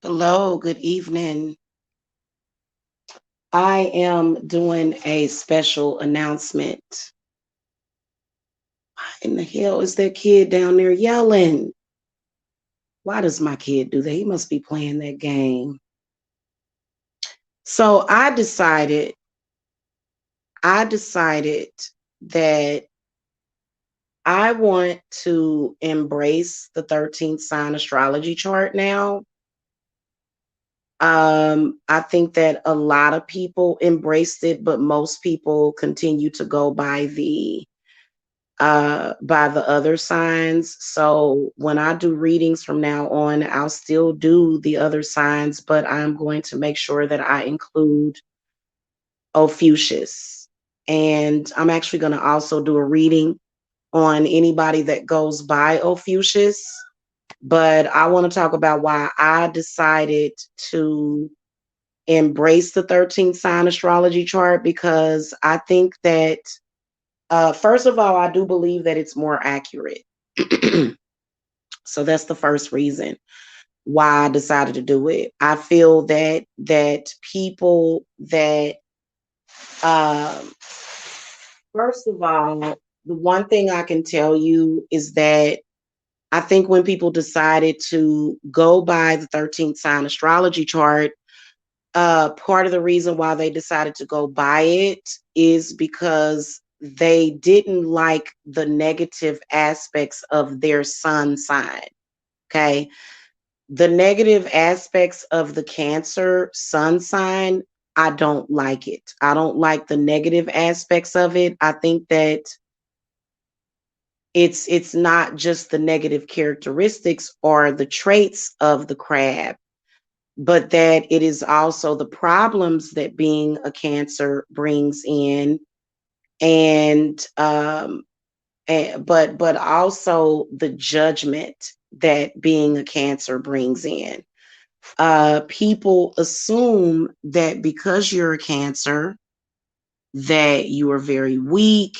Hello, good evening. I am doing a special announcement. Why in the hell is that kid down there yelling? Why does my kid do that? He must be playing that game. So I decided that I want to embrace the 13th sign astrology chart now. I think that a lot of people embraced it, but most people continue to go by the other signs. So when I do readings from now on, I'll still do the other signs, but I'm going to make sure that I include Ophiuchus. And I'm actually going to also do a reading on anybody that goes by Ophiuchus. But I want to talk about why I decided to embrace the 13th sign astrology chart, because I think that first of all, I do believe that it's more accurate. So that's the first reason why I decided to do it. I feel that people that um first of all, the one thing I can tell you is that I think when people decided to go by the 13th sign astrology chart, part of the reason why they decided to go by it is because they didn't like the negative aspects of their sun sign. Okay. The negative aspects of the Cancer sun sign, I don't like it. I don't like the negative aspects of it. I think that it's not just the negative characteristics or the traits of the crab, but that it is also the problems that being a Cancer brings in, and but also the judgment that being a Cancer brings in. People assume that because you're a Cancer, that you are very weak,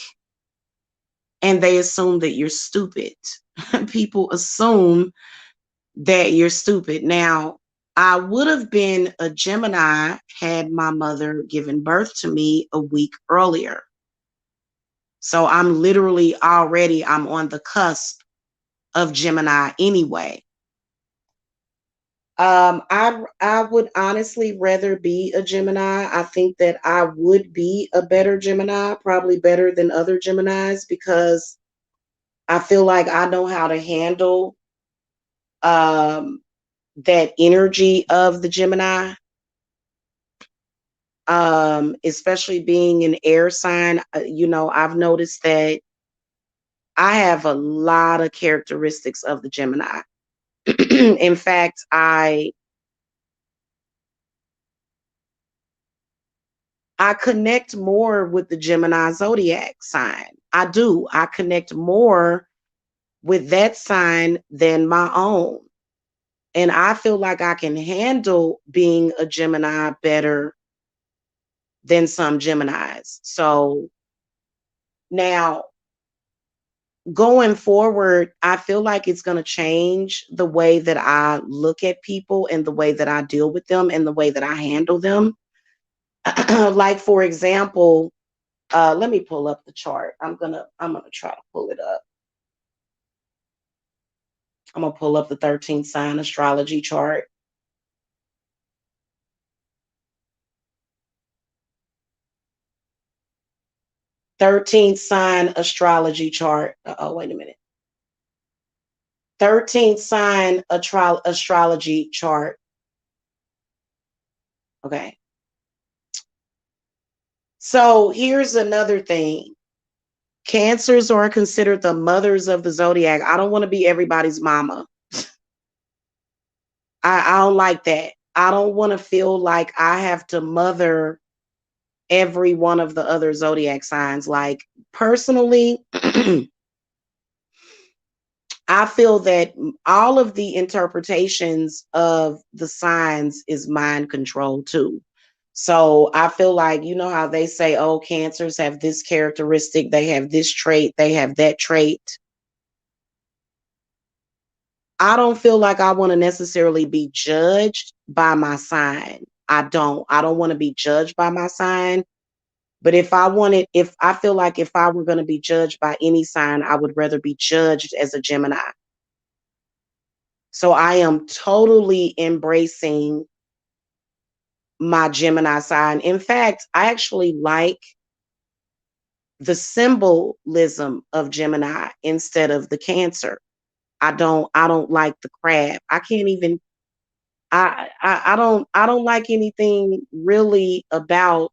and they assume that you're stupid. People assume that you're stupid. Now, I would have been a Gemini had my mother given birth to me a week earlier. So I'm literally I'm on the cusp of Gemini anyway. I would honestly rather be a Gemini. I think that I would be a better Gemini, probably better than other Geminis, because I feel like I know how to handle um that energy of the Gemini. Especially being an air sign, I've noticed that I have a lot of characteristics of the Gemini. In fact, I connect more with the Gemini zodiac sign. I do. I connect more with that sign than my own. And I feel like I can handle being a Gemini better than some Geminis. So now, going forward, I feel like it's going to change the way that I look at people and the way that I deal with them and the way that I handle them. Like, for example, let me pull up the chart. I'm gonna try to pull it up. I'm gonna pull up the 13th sign astrology chart. 13th sign astrology chart. Oh, wait a minute. 13th sign astrology chart. Okay. So here's another thing. Cancers are considered the mothers of the zodiac. I don't want to be everybody's mama. I don't like that. I don't want to feel like I have to mother every one of the other zodiac signs. Like, personally, I feel that all of the interpretations of the signs is mind control too. So I feel like, you know how they say, oh, Cancers have this characteristic, they have this trait, they have that trait. I don't feel like I want to necessarily be judged by my sign. I don't want to be judged by my sign. But if I feel like if I were going to be judged by any sign, I would rather be judged as a Gemini. So I am totally embracing my Gemini sign. In fact, I actually like the symbolism of Gemini instead of the Cancer. I don't like the crab. I can't even I don't like anything really about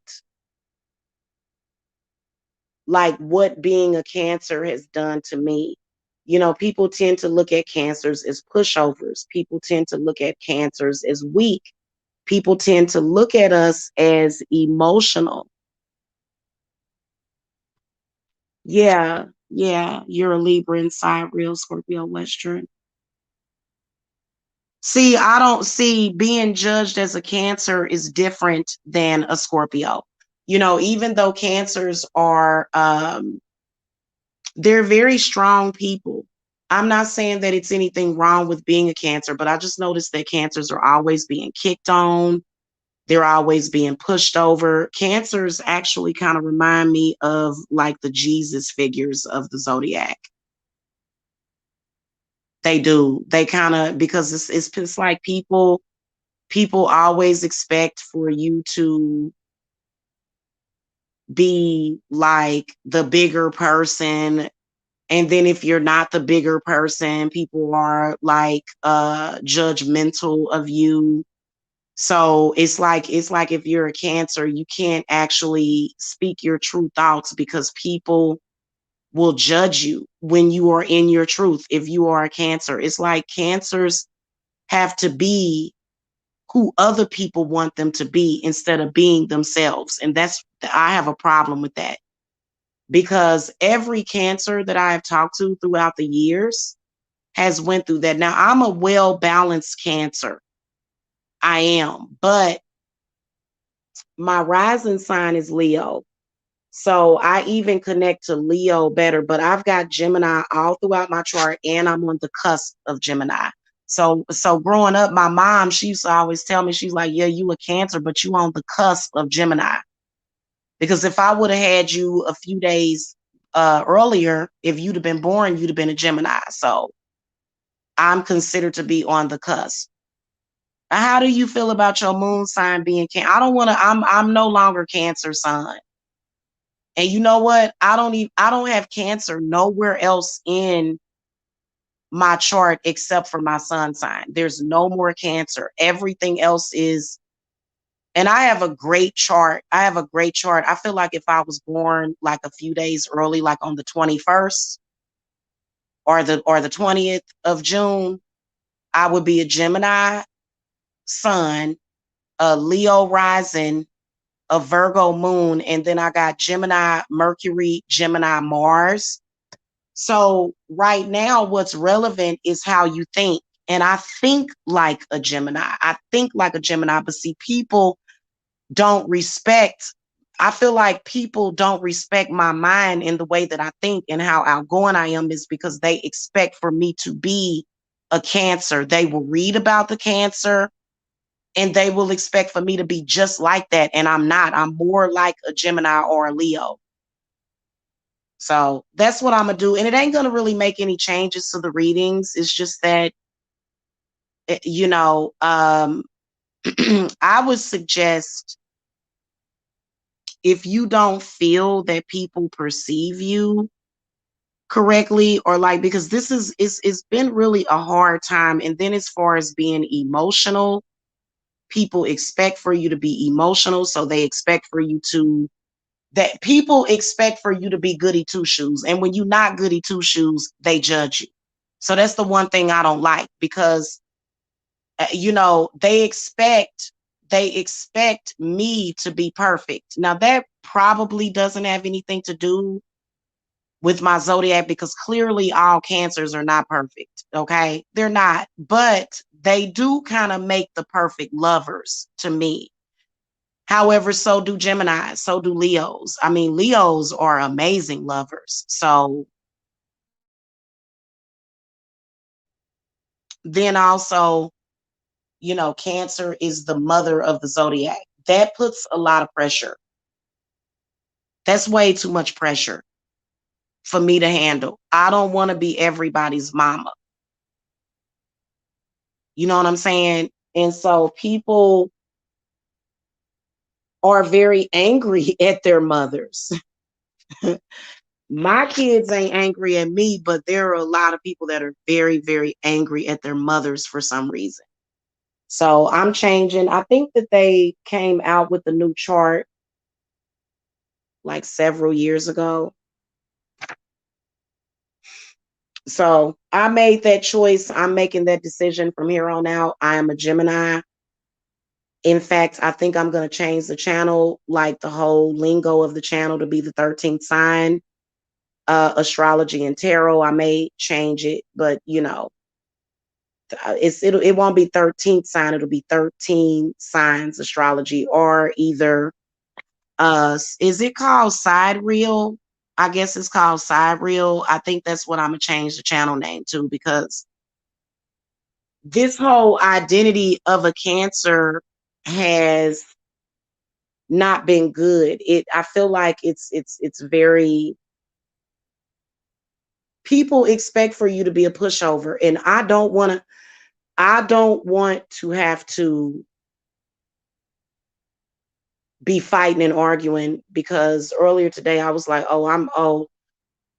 like what being a Cancer has done to me. You know, people tend to look at Cancers as pushovers. People tend to look at Cancers as weak. People tend to look at us as emotional. Yeah, yeah, you're a Libra inside real Scorpio Western. See, I don't see being judged as a Cancer is different than a Scorpio. You know, even though Cancers are they're very strong people. I'm not saying that it's anything wrong with being a Cancer, but I just noticed that Cancers are always being kicked on. They're always being pushed over. Cancers actually kind of remind me of like the Jesus figures of the zodiac. They do. They kind of because it's like people always expect for you to be like the bigger person, and then if you're not the bigger person, people are like judgmental of you. So it's like if you're a Cancer, you can't actually speak your true thoughts because people will judge you when you are in your truth. If you are a Cancer, it's like Cancers have to be who other people want them to be instead of being themselves. And I have a problem with that because every Cancer that I have talked to throughout the years has went through that. Now I'm a well-balanced Cancer. I am, but my rising sign is Leo. So I even connect to Leo better, but I've got Gemini all throughout my chart and I'm on the cusp of Gemini. So growing up, my mom, she used to always tell me, she's like, yeah, you a Cancer, but you on the cusp of Gemini. Because if I would have had you a few days earlier, if you'd have been born, you'd have been a Gemini. So I'm considered to be on the cusp. How do you feel about your moon sign being Cancer? I don't want to, I'm no longer Cancer sun. And you know what? I don't have Cancer nowhere else in my chart except for my sun sign. There's no more Cancer. Everything else is, and I have a great chart. I have a great chart. I feel like if I was born like a few days early, like on the 21st or the 20th of June, I would be a Gemini sun, a Leo rising, a Virgo moon, and then I got Gemini Mercury, Gemini Mars. So right now, what's relevant is how you think. And I think like a Gemini. I think like a Gemini, but see, people don't respect. I feel like people don't respect my mind in the way that I think and how outgoing I am is because they expect for me to be a Cancer. They will read about the Cancer and they will expect for me to be just like that. And I'm not. I'm more like a Gemini or a Leo. So that's what I'm gonna do. And it ain't gonna really make any changes to the readings. It's just that, you know, I would suggest if you don't feel that people perceive you correctly or like because this is it's been really a hard time. And then as far as being emotional, people expect for you to be emotional. So they expect for you to that people expect for you to be goody two shoes. And when you're not goody two shoes, they judge you. So that's the one thing I don't like because, you know, they expect me to be perfect. Now that probably doesn't have anything to do with my zodiac because clearly all Cancers are not perfect. Okay. They're not, but they do kind of make the perfect lovers to me. However, so do Gemini, so do Leos. I mean, Leos are amazing lovers. So then also Cancer is the mother of the zodiac. That puts a lot of pressure. That's way too much pressure for me to handle. I don't want to be everybody's mama. You know what I'm saying? And so people are very angry at their mothers. My kids ain't angry at me, but there are a lot of people that are very, very angry at their mothers for some reason. So I'm changing. I think that they came out with a new chart like several years ago. So I made that choice. I'm making that decision from here on out. I am a Gemini. In fact, I think I'm going to change the channel, like the whole lingo of the channel to be the 13th sign, astrology and tarot. I may change it, but it won't be 13th sign. It'll be 13 signs astrology, or either is it called side reel? I guess it's called side reel. I think that's what I'm gonna change the channel name to, because this whole identity of a Cancer has not been good. I feel like it's very, people expect for you to be a pushover, and I don't want to have to be fighting and arguing, because earlier today I was like, oh,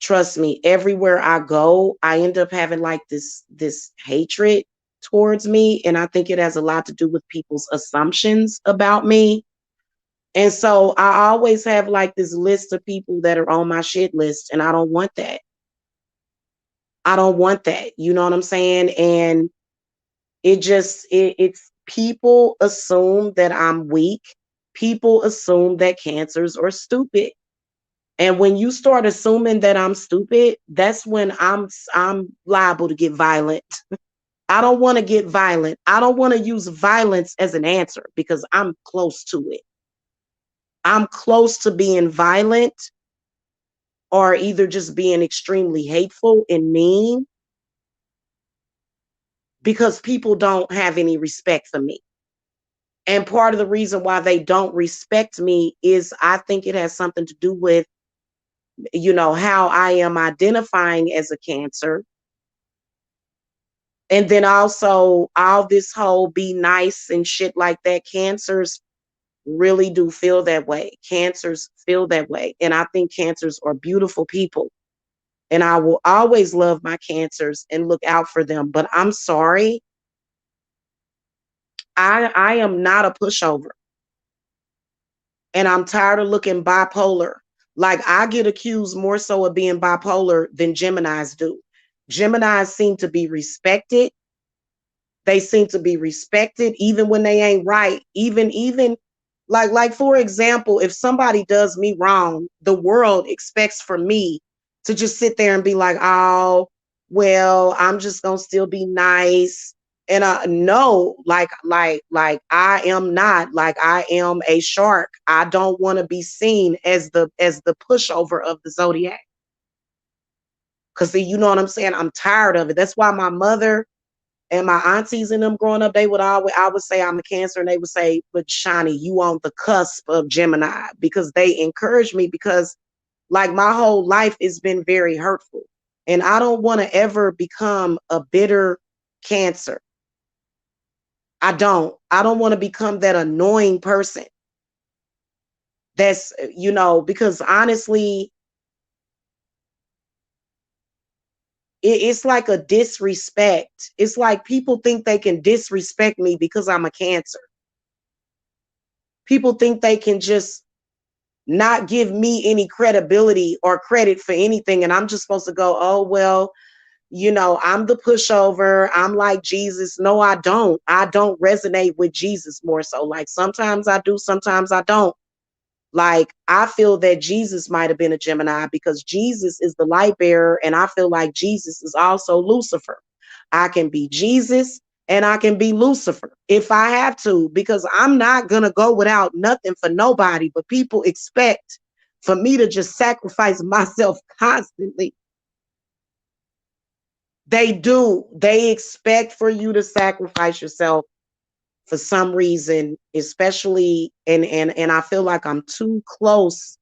trust me, everywhere I go, I end up having like this hatred towards me. And I think it has a lot to do with people's assumptions about me. And so I always have like this list of people that are on my shit list, and I don't want that. I don't want that. You know what I'm saying? And it's people assume that I'm weak. People assume that Cancers are stupid. And when you start assuming that I'm stupid, that's when I'm liable to get violent. I don't want to get violent. I don't want to use violence as an answer, because I'm close to it. I'm close to being violent, or either just being extremely hateful and mean, because people don't have any respect for me. And part of the reason why they don't respect me is, I think it has something to do with, how I am identifying as a Cancer. And then also all this whole be nice and shit like that. Cancers really do feel that way. Cancers feel that way. And I think Cancers are beautiful people. And I will always love my Cancers and look out for them. But I'm sorry, I am not a pushover. And I'm tired of looking bipolar. Like, I get accused more so of being bipolar than Geminis do. Geminis seem to be respected. They seem to be respected even when they ain't right. Even like for example, if somebody does me wrong, the world expects for me to just sit there and be like, oh, well, I'm just gonna still be nice. And no, like I am not, like, I am a shark. I don't want to be seen as the pushover of the zodiac. Cause you know what I'm saying? I'm tired of it. That's why my mother and my aunties and them growing up, they would always, I would say I'm a Cancer, and they would say, but Shani, you on the cusp of Gemini, because they encourage me, because like my whole life has been very hurtful. And I don't want to ever become a bitter Cancer. I don't want to become that annoying person. That's, because honestly, it's like a disrespect. It's like people think they can disrespect me because I'm a Cancer. People think they can just not give me any credibility or credit for anything. And I'm just supposed to go, oh, well, I'm the pushover. I'm like Jesus. No, I don't. I don't resonate with Jesus more so. Like, sometimes I do, sometimes I don't. Like, I feel that Jesus might have been a Gemini, because Jesus is the light bearer. And I feel like Jesus is also Lucifer. I can be Jesus and I can be Lucifer if I have to, because I'm not going to go without nothing for nobody. But people expect for me to just sacrifice myself constantly. They do. They expect for you to sacrifice yourself for some reason, especially, and I feel like I'm too close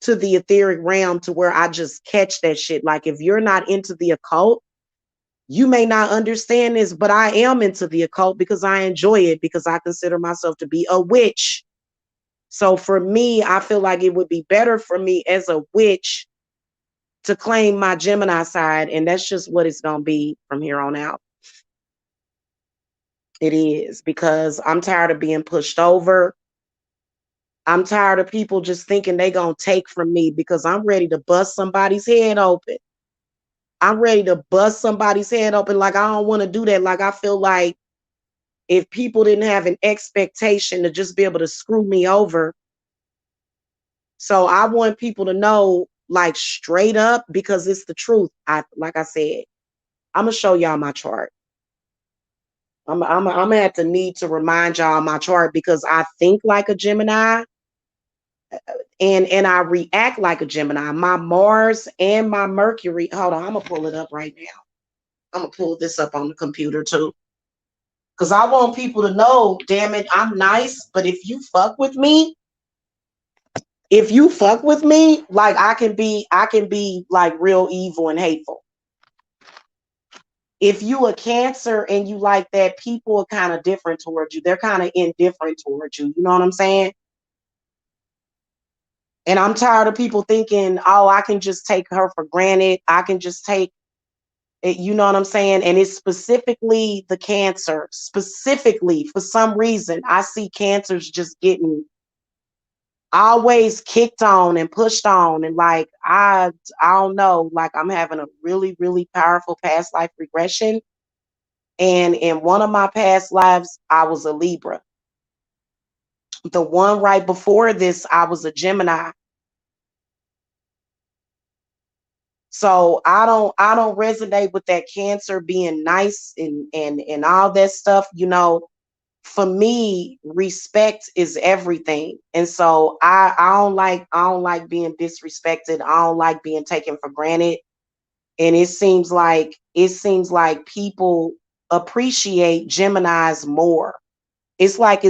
to the etheric realm to where I just catch that shit. Like if you're not into the occult, you may not understand this, but I am into the occult because I enjoy it, because I consider myself to be a witch. So for me, I feel like it would be better for me as a witch to claim my Gemini side, and that's just what it's going to be from here on out. It is, because I'm tired of being pushed over. I'm tired of people just thinking they going to take from me, because I'm ready to bust somebody's head open. I'm ready to bust somebody's head open. Like, I don't want to do that. Like, I feel like if people didn't have an expectation to just be able to screw me over. So I want people to know, like, straight up, because it's the truth. Like I said, I'm gonna show y'all my chart. I'm gonna have to need to remind y'all my chart, because I think like a Gemini, and I react like a Gemini. My Mars and my Mercury. Hold on, I'm gonna pull it up right now. I'm gonna pull this up on the computer too, because I want people to know, damn it, I'm nice, but if you fuck with me, like I can be like real evil and hateful. If you a Cancer and you like that, people are kind of different towards you. They're kind of indifferent towards you. You know what I'm saying? And I'm tired of people thinking, oh, I can just take her for granted. I can just take it, you know what I'm saying? And it's specifically the Cancer. Specifically, for some reason, I see Cancers just getting always kicked on and pushed on. And like, I don't know, like I'm having a really, really powerful past life regression. And in one of my past lives, I was a Libra. The one right before this, I was a Gemini. So I don't resonate with that Cancer being nice and all that stuff. You know, for me, respect is everything. And so I don't like being disrespected. I don't like being taken for granted. And it seems like people appreciate Geminis more. It's like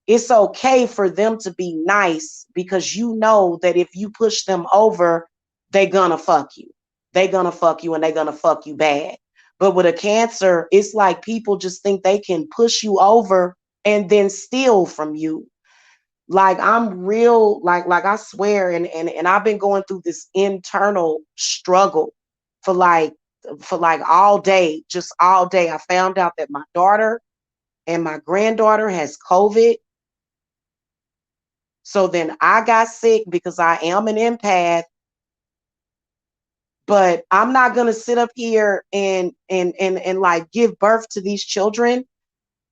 it's okay for them to be nice, because you know that if you push them over, they're gonna fuck you. They're gonna fuck you, and they're gonna fuck you bad. But with a Cancer, it's like people just think they can push you over and then steal from you. Like I'm real, like I swear, and I've been going through this internal struggle for like all day, just all day. I found out that my daughter and my granddaughter has COVID. So then I got sick because I am an empath, but I'm not gonna sit up here and like give birth to these children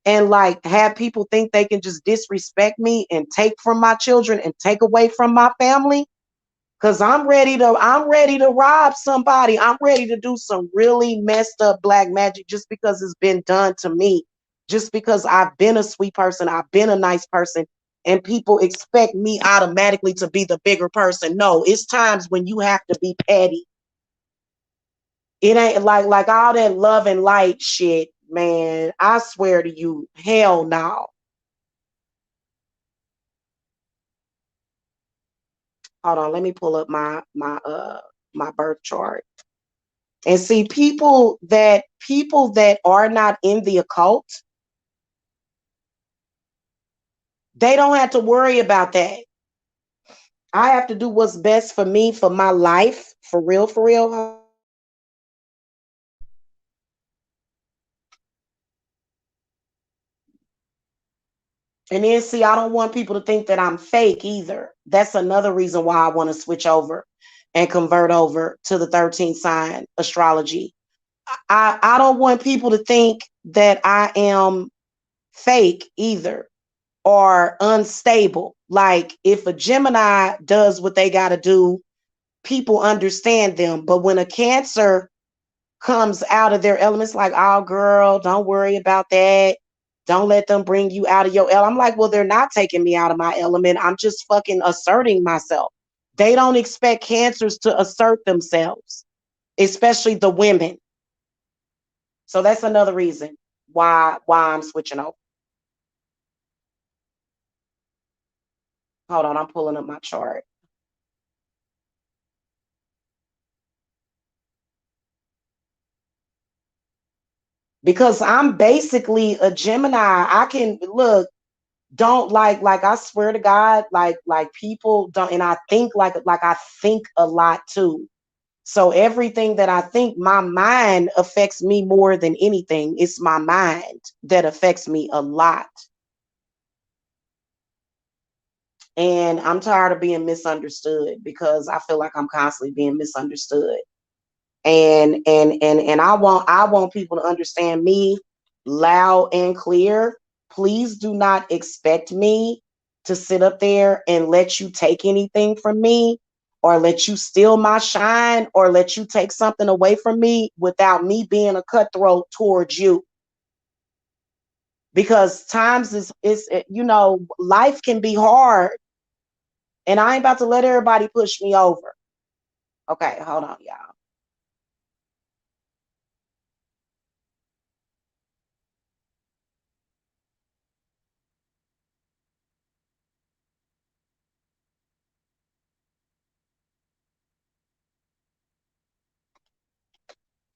and like have people think they can just disrespect me and take from my children and take away from my family. Cause I'm ready to rob somebody. I'm ready to do some really messed up black magic just because it's been done to me. Just because I've been a sweet person, I've been a nice person, and people expect me automatically to be the bigger person. No, it's times when you have to be petty. It ain't like all that love and light shit, man. I swear to you, hell no. Hold on, let me pull up my birth chart. And see, people that are not in the occult, they don't have to worry about that. I have to do what's best for me, for my life, for real, for real. And then see, I don't want people to think that I'm fake either. That's another reason why I want to switch over and convert over to the 13th sign astrology. I don't want people to think that I am fake either, or unstable. Like if a Gemini does what they got to do, people understand them. But when a Cancer comes out of their elements, like, oh, girl, don't worry about that. Don't let them bring you out of your element. I'm like, well, they're not taking me out of my element. I'm just fucking asserting myself. They don't expect Cancers to assert themselves, especially the women. So that's another reason. why I'm switching over. Hold on, I'm pulling up my chart. Because I'm basically a Gemini. I can look, don't like I swear to God, like people don't, and I think like I think a lot too. So everything that I think, my mind affects me more than anything. It's my mind that affects me a lot. And I'm tired of being misunderstood because I feel like I'm constantly being misunderstood. And I want people to understand me loud and clear. Please do not expect me to sit up there and let you take anything from me, or let you steal my shine, or let you take something away from me without me being a cutthroat towards you. Because times is life can be hard, and I ain't about to let everybody push me over. Okay, hold on, y'all.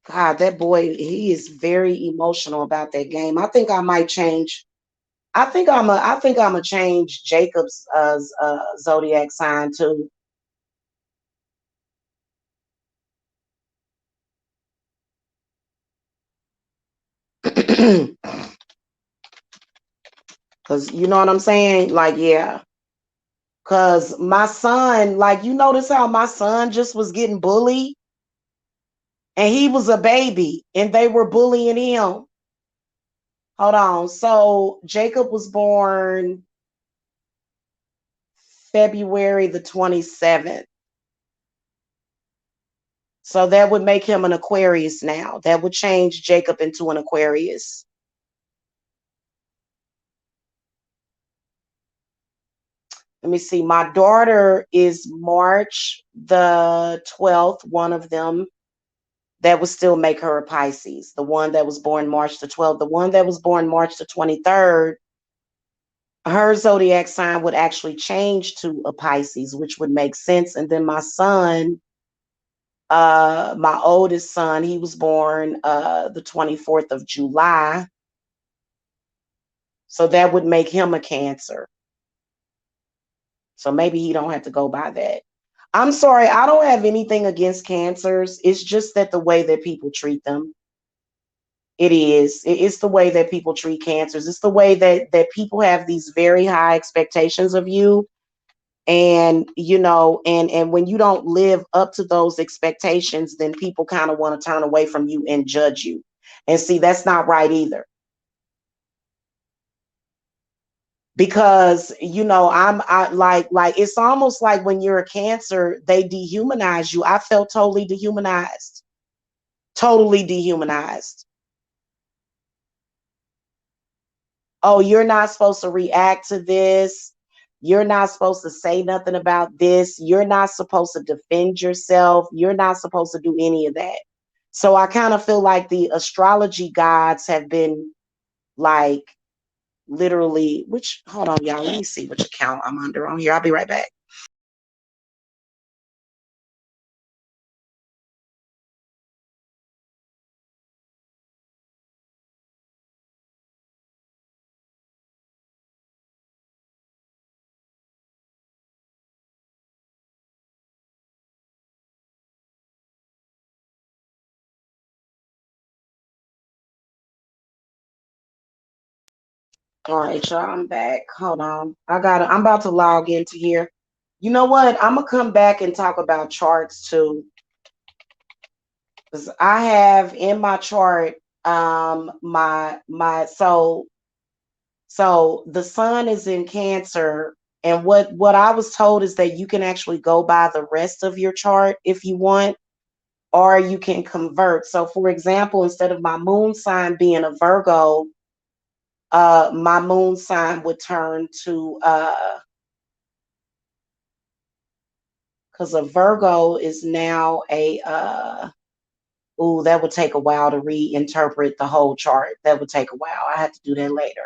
God, that boy, he is very emotional about that game. I think I might change. I think I'm a change Jacob's zodiac sign too. Cause you know what I'm saying? Like, yeah. Cause my son, like, you notice how my son just was getting bullied, and he was a baby and they were bullying him. Hold on. So Jacob was born February the 27th. So that would make him an Aquarius now. That would change Jacob into an Aquarius. Let me see. My daughter is March the 12th, one of them. That would still make her a Pisces. The one that was born March the 12th, the one that was born March the 23rd, her zodiac sign would actually change to a Pisces, which would make sense. And then my son, my oldest son, he was born the 24th of July. So that would make him a Cancer. So maybe he don't have to go by that. I'm sorry, I don't have anything against cancers. It's just that the way that people treat them. It is. It's the way that people treat cancers. It's the way that people have these very high expectations of you. And and when you don't live up to those expectations, then people kind of want to turn away from you and judge you. And see, that's not right either. Because I like it's almost like when you're a Cancer, they dehumanize you. I felt totally dehumanized, totally dehumanized. Oh, you're not supposed to react to this, you're not supposed to say nothing about this, you're not supposed to defend yourself, you're not supposed to do any of that. So I kind of feel like the astrology gods have been like literally, which, hold on y'all, let me see which account I'm under on here. I'll be right back. All right, y'all, I'm back. Hold on. I'm about to log into here. You know what? I'm gonna come back and talk about charts too. Because I have in my chart my so the sun is in Cancer, and what I was told is that you can actually go by the rest of your chart if you want, or you can convert. So for example, instead of my moon sign being a Virgo, my moon sign would turn to because a Virgo is now a Ooh, that would take a while to reinterpret the whole chart. That would take a while. I have to do that later.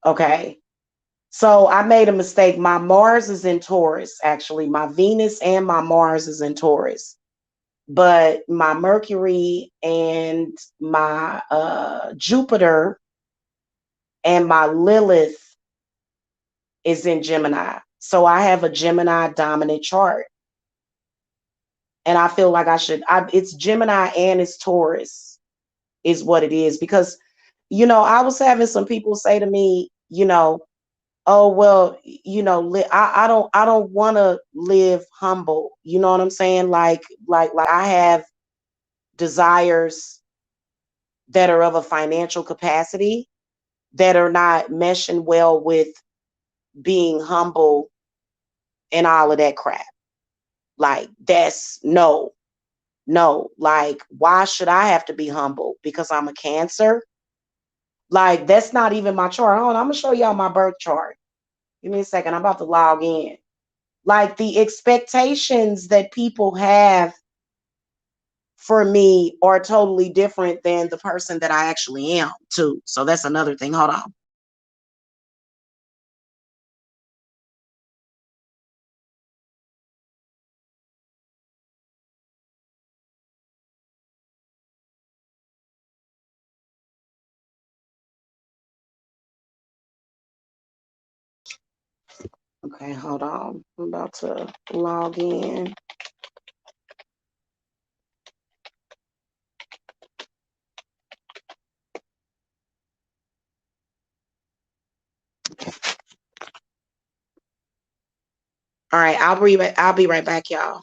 Okay. So I made a mistake. My Mars is in Taurus, actually. My Venus and my Mars is in Taurus. But my Mercury and my Jupiter and my Lilith is in Gemini. So I have a Gemini dominant chart. And I feel like it's Gemini and it's Taurus is what it is. Because, I was having some people say to me, oh, well, I don't want to live humble. You know what I'm saying? Like I have desires that are of a financial capacity that are not meshing well with being humble and all of that crap. Like that's no. Like why should I have to be humble because I'm a Cancer? Like that's not even my chart. Hold on, I'm gonna show y'all my birth chart. Give me a second. I'm about to log in. Like the expectations that people have for me are totally different than the person that I actually am too. So that's another thing. Hold on. Okay, hold on. I'm about to log in. All right, I'll be right back, y'all.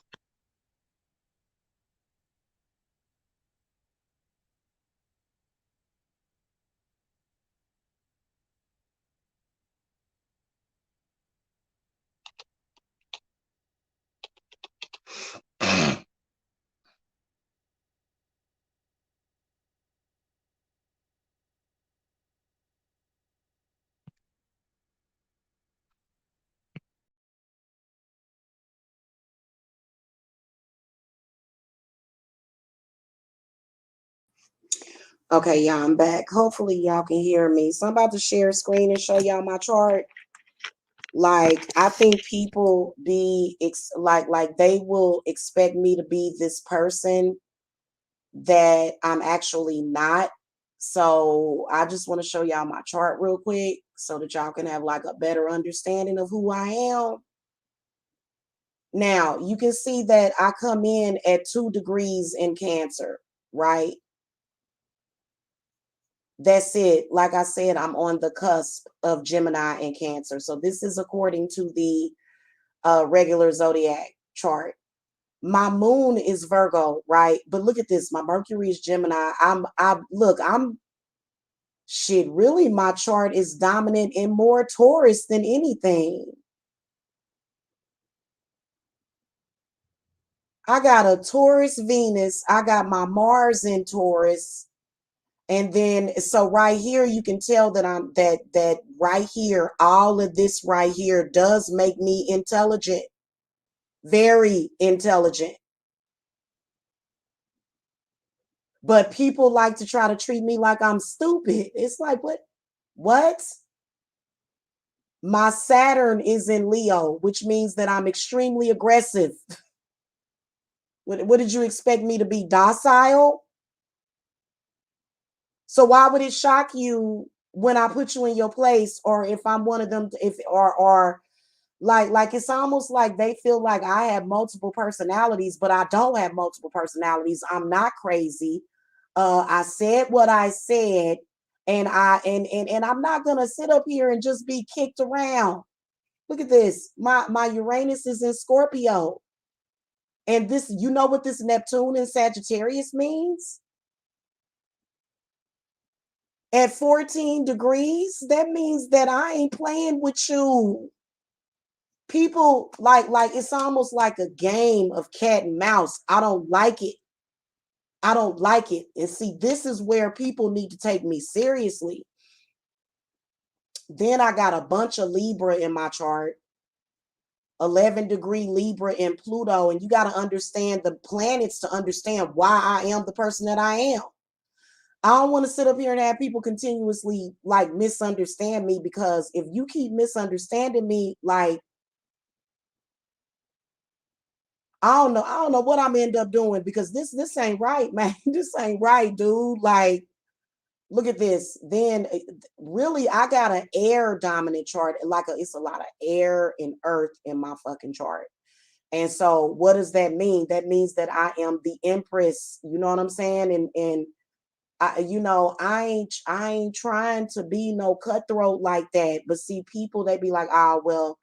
Okay, y'all, I'm back. Hopefully y'all can hear me. So I'm about to share screen and show y'all my chart. Like I think people like they will expect me to be this person that I'm actually not. So I just want to show y'all my chart real quick so that y'all can have like a better understanding of who I am. Now, you can see that I come in at 2 degrees in Cancer, right? That's it. Like I said, I'm on the cusp of Gemini and Cancer. So this is according to the regular zodiac chart. My moon is Virgo, right? But look at this. My Mercury is Gemini. I'm shit. Really, my chart is dominant in more Taurus than anything. I got a Taurus Venus. I got my Mars in Taurus. And then so right here you can tell that that right here, all of this right here does make me intelligent, very intelligent. But people like to try to treat me like I'm stupid. It's like what? My Saturn is in Leo, which means that I'm extremely aggressive. What did you expect me to be, docile? So why would it shock you when I put you in your place, or if I'm one of them, if or like it's almost like they feel like I have multiple personalities, but I don't have multiple personalities. I'm not crazy. I said what I said, and I'm not gonna sit up here and just be kicked around. Look at this. My Uranus is in Scorpio. And this, you know what this Neptune in Sagittarius means? At 14 degrees, that means that I ain't playing with you. People like it's almost like a game of cat and mouse. I don't like it. I don't like it. And see, this is where people need to take me seriously. Then I got a bunch of Libra in my chart. 11-degree Libra in Pluto. And you got to understand the planets to understand why I am the person that I am. I don't want to sit up here and have people continuously like misunderstand me, because if you keep misunderstanding me, like, I don't know what I'm end up doing, because this ain't right, man. This ain't right, dude. Like, look at this. Then really, I got an air dominant chart. Like it's a lot of air and earth in my fucking chart. And so what does that mean? That means that I am the empress, you know what I'm saying? And I ain't trying to be no cutthroat like that. But see, people, they be like, ah, well,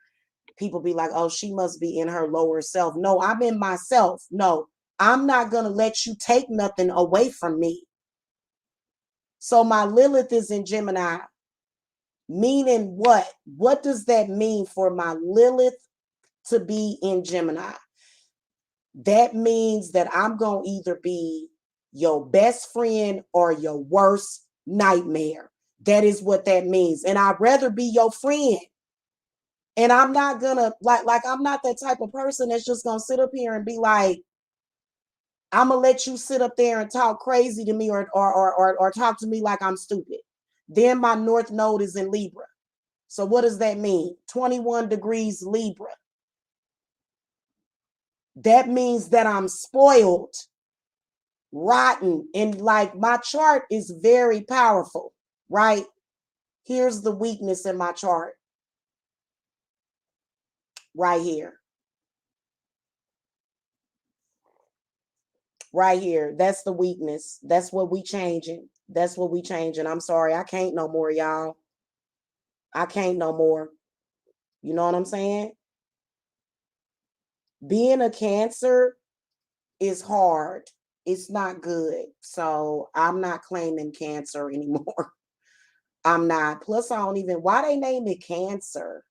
people be like, oh, she must be in her lower self. No, I'm in myself. No, I'm not gonna let you take nothing away from me. So my Lilith is in Gemini, meaning what? What does that mean for my Lilith to be in Gemini? That means that I'm going to either be your best friend or your worst nightmare. That is what that means. And I'd rather be your friend. And I'm not going to, like, I'm not that type of person that's just going to sit up here and be like, I'm going to let you sit up there and talk crazy to me, or talk to me like I'm stupid. Then my North Node is in Libra. So what does that mean? 21 degrees Libra. That means that I'm spoiled, rotten, and like my chart is very powerful, right? Here's the weakness in my chart, right here. Right here. That's the weakness. That's what we changing. That's what we changing. I'm sorry. I can't no more, y'all. I can't no more. You know what I'm saying? Being a Cancer is hard. It's not good. So I'm not claiming Cancer anymore. I'm not. Plus, I don't even, why they name it Cancer?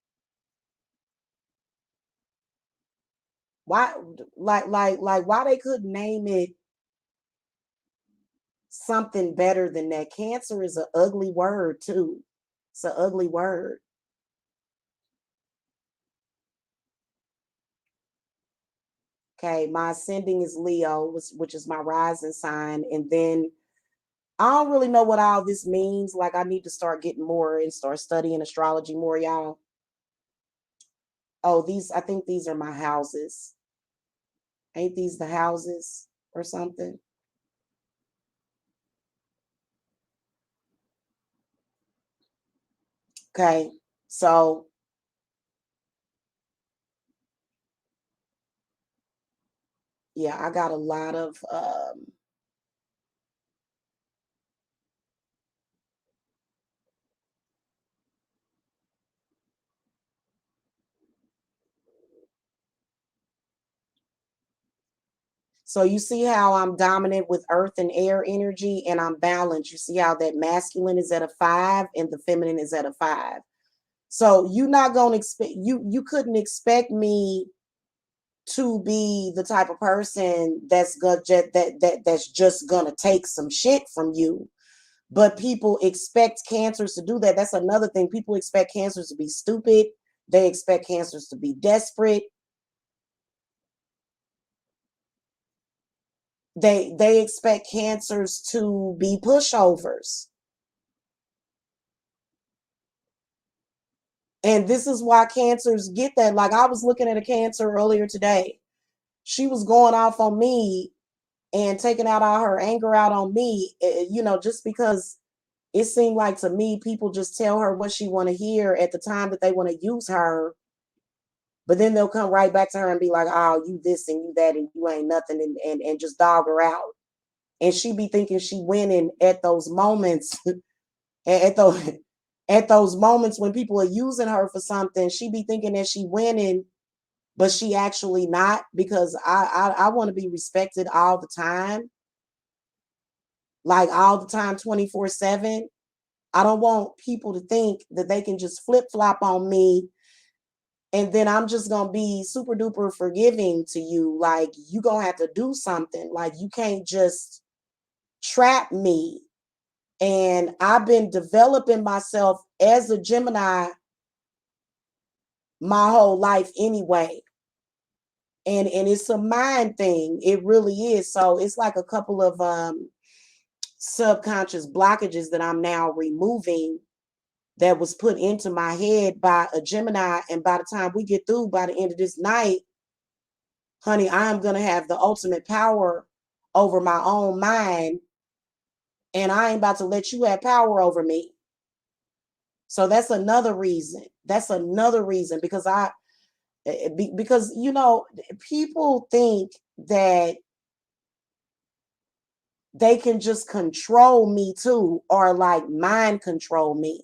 Why, why they couldn't name it something better than that? Cancer is an ugly word too. It's an ugly word. Okay, my ascending is Leo, which is my rising sign. And then I don't really know what all this means. Like, I need to start getting more and start studying astrology more, y'all. Oh, I think these are my houses. Ain't these the houses or something? Okay, so yeah, I got a lot of so you see how I'm dominant with earth and air energy, and I'm balanced. You see how that masculine is at a 5 and the feminine is at a 5. So you're not going to expect, you couldn't expect me to be the type of person that's that's just gonna take some shit from you. But people expect Cancers to do that. That's another thing. People expect Cancers to be stupid. They expect Cancers to be desperate. They expect Cancers to be pushovers. And this is why Cancers get that. Like, I was looking at a Cancer earlier today. She was going off on me and taking out all her anger out on me, just because it seemed like to me people just tell her what she want to hear at the time that they want to use her, but then they'll come right back to her and be like, oh, you this and you that and you ain't nothing, and just dog her out. And she be thinking she winning at those moments. at those at those moments when people are using her for something, she be thinking that she winning, but she actually not, because I want to be respected all the time, like all the time, 24/7. I don't want people to think that they can just flip flop on me and then I'm just gonna be super duper forgiving to you. Like, you gonna have to do something. Like, you can't just trap me. And I've been developing myself as a Gemini my whole life anyway. And it's a mind thing. It really is. So it's like a couple of subconscious blockages that I'm now removing that was put into my head by a Gemini. And by the time we get through, by the end of this night, honey, I'm going to have the ultimate power over my own mind. And I ain't about to let you have power over me. So that's another reason. That's another reason because because, you know, people think that they can just control me too, or like mind control me.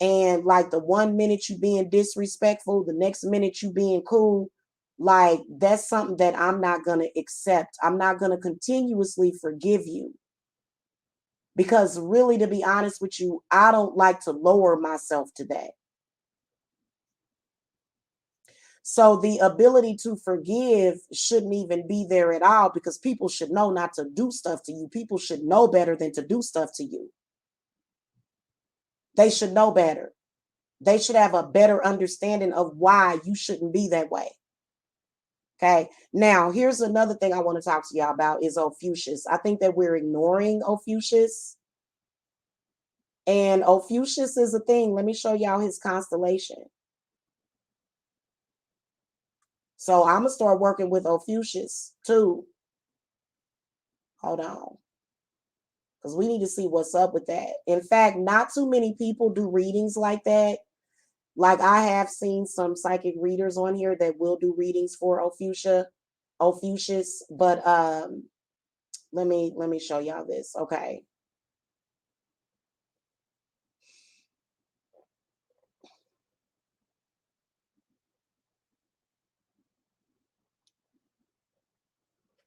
And like the 1 minute you being disrespectful, the next minute you being cool, like that's something that I'm not going to accept. I'm not going to continuously forgive you. Because really, to be honest with you, I don't like to lower myself to that. So the ability to forgive shouldn't even be there at all because people should know not to do stuff to you. People should know better than to do stuff to you. They should know better. They should have a better understanding of why you shouldn't be that way. Okay. Now, here's another thing I want to talk to y'all about is Ophiuchus. I think that we're ignoring Ophiuchus. And Ophiuchus is a thing. Let me show y'all his constellation. So I'm going to start working with Ophiuchus too. Hold on. Because we need to see what's up with that. In fact, not too many people do readings like that. Like I have seen some psychic readers on here that will do readings for Ophiuchus. But let me show y'all this. Okay.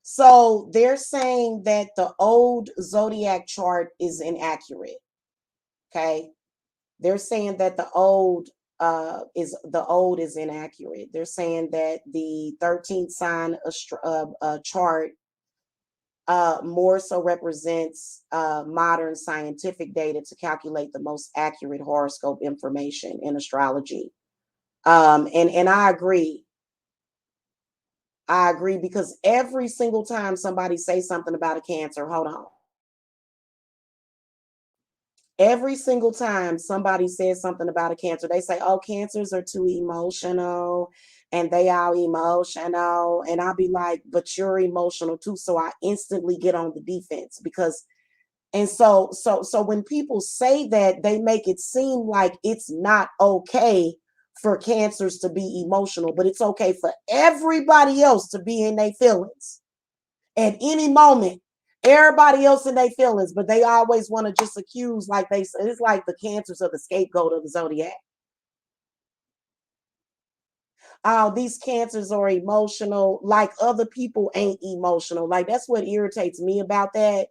So they're saying that the old zodiac chart is inaccurate. Okay. They're saying that the old is inaccurate. They're saying that the 13th sign chart more so represents modern scientific data to calculate the most accurate horoscope information in astrology. And I agree. I agree because every single time somebody says something about a Cancer, hold on. Every single time somebody says something about a Cancer, they say, oh, Cancers are too emotional and they are emotional. And I'll be like, but you're emotional too. So I instantly get on the defense because, and so when people say that, they make it seem like it's not okay for Cancers to be emotional, but it's okay for everybody else to be in their feelings at any moment. Everybody else in their feelings, but they always want to just accuse, like they said, it's like the Cancers are the scapegoat of the zodiac. Oh, these Cancers are emotional, like other people ain't emotional. Like that's what irritates me about that.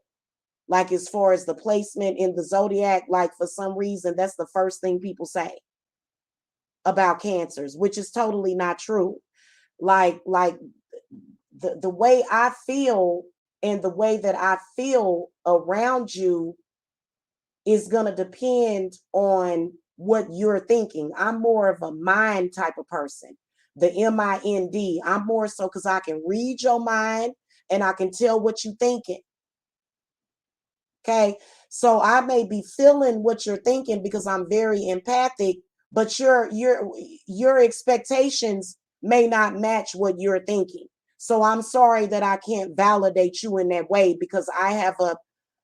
Like as far as the placement in the zodiac, like for some reason, that's the first thing people say about Cancers, which is totally not true. Like the way I feel and the way that I feel around you is going to depend on what you're thinking. I'm more of a mind type of person. The MIND. I'm more so because I can read your mind and I can tell what you're thinking. Okay. So I may be feeling what you're thinking because I'm very empathic, but your expectations may not match what you're thinking. So I'm sorry that I can't validate you in that way because I have a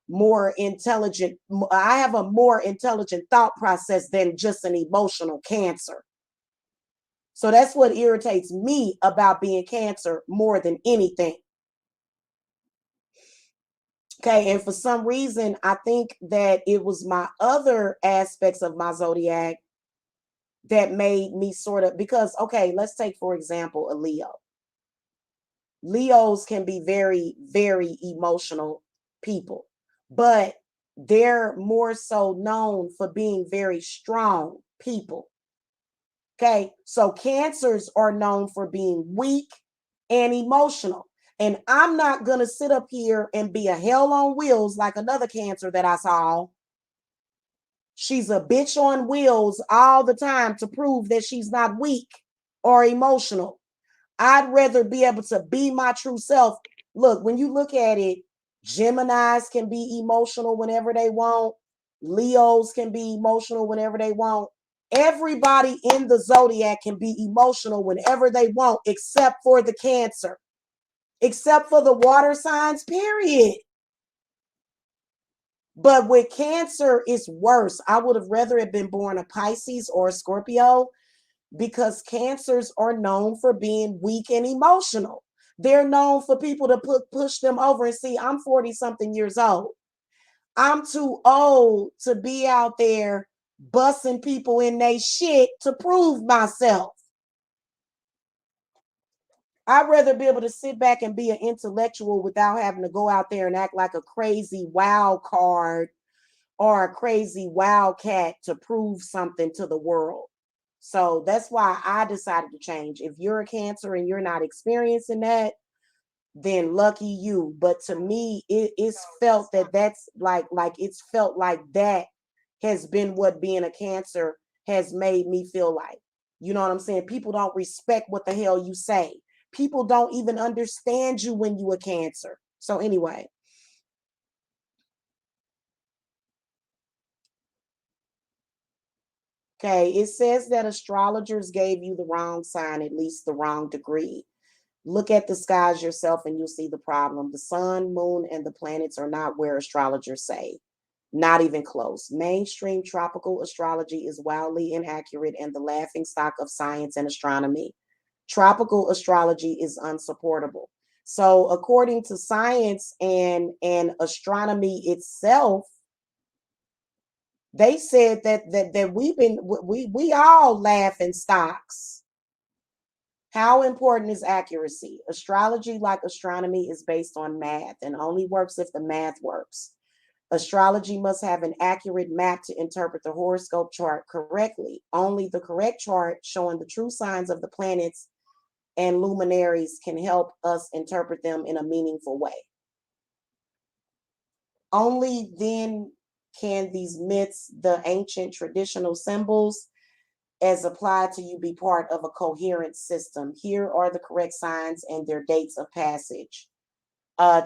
more intelligent thought process than just an emotional Cancer. So that's what irritates me about being Cancer more than anything. Okay, and for some reason, I think that it was my other aspects of my zodiac that made me sort of, because, okay, let's take, for example, a Leo. Leos can be very, very emotional people, but they're more so known for being very strong people. Okay, so Cancers are known for being weak and emotional. And I'm not going to sit up here and be a hell on wheels like another Cancer that I saw. She's a bitch on wheels all the time to prove that she's not weak. or emotional. I'd rather be able to be my true self. Look, when you look at it, Geminis can be emotional whenever they want. Leos can be emotional whenever they want. Everybody in the zodiac can be emotional whenever they want, except for the Cancer, except for the water signs, period. But with Cancer, it's worse. I would have rather have been born a Pisces or a Scorpio, because Cancers are known for being weak and emotional. They're known for people to push them over. And see, I'm 40 something years old. I'm too old to be out there busting people in they shit to prove myself. I'd rather be able to sit back and be an intellectual without having to go out there and act like a crazy wild card or a crazy wildcat to prove something to the world. So that's why I decided to change. If you're a Cancer and you're not experiencing that, then lucky you. But to me, it's felt that that's like it's felt like that has been what being a Cancer has made me feel like. You know what I'm saying? People don't respect what the hell you say. People don't even understand you when you a Cancer. So anyway. Okay, it says that astrologers gave you the wrong sign, at least the wrong degree. Look at the skies yourself and you'll see the problem. The sun, moon, and the planets are not where astrologers say. Not even close. Mainstream tropical astrology is wildly inaccurate and the laughing stock of science and astronomy. Tropical astrology is unsupportable. So, according to science and astronomy itself, they said that we all laughing stocks. How important is accuracy? Astrology, like astronomy, is based on math and only works if the math works. Astrology must have an accurate map to interpret the horoscope chart correctly. Only the correct chart showing the true signs of the planets and luminaries can help us interpret them in a meaningful way. Only then can these myths, the ancient traditional symbols, as applied to you, be part of a coherent system. Here are the correct signs and their dates of passage.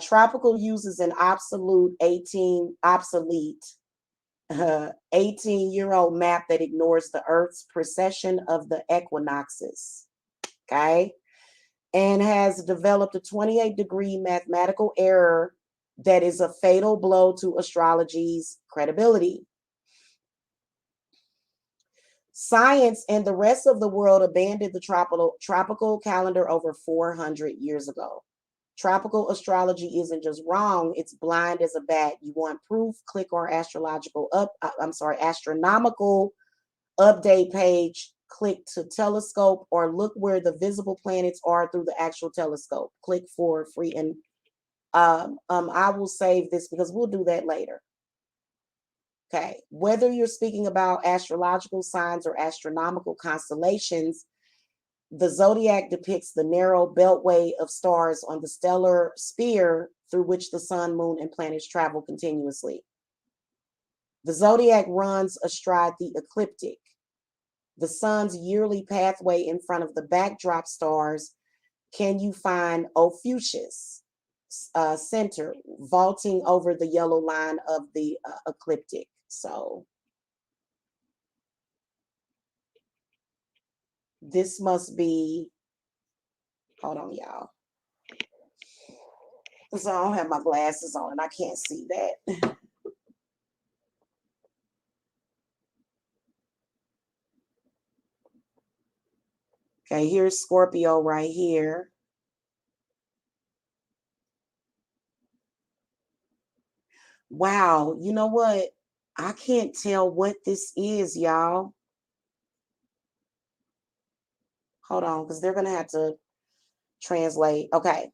Tropical uses an obsolete 18-year-old map that ignores the Earth's precession of the equinoxes. Okay. And has developed a 28-degree mathematical error that is a fatal blow to astrology's credibility. Science and the rest of the world abandoned the tropical calendar over 400 years ago. Tropical astrology isn't just wrong, it's blind as a bat. You want proof? Click our astronomical update page. Click to telescope or look where the visible planets are through the actual telescope. Click for free. And I will save this because we'll do that later. Okay, whether you're speaking about astrological signs or astronomical constellations, the zodiac depicts the narrow beltway of stars on the stellar sphere through which the sun, moon, and planets travel continuously. The zodiac runs astride the ecliptic, the sun's yearly pathway in front of the backdrop stars. Can you find Ophiuchus center vaulting over the yellow line of the ecliptic? So this must be, hold on, y'all. So I don't have my glasses on and I can't see that. Okay, here's Scorpio right here. Wow, you know what? I can't tell what this is, y'all. Hold on, because they're going to have to translate. Okay.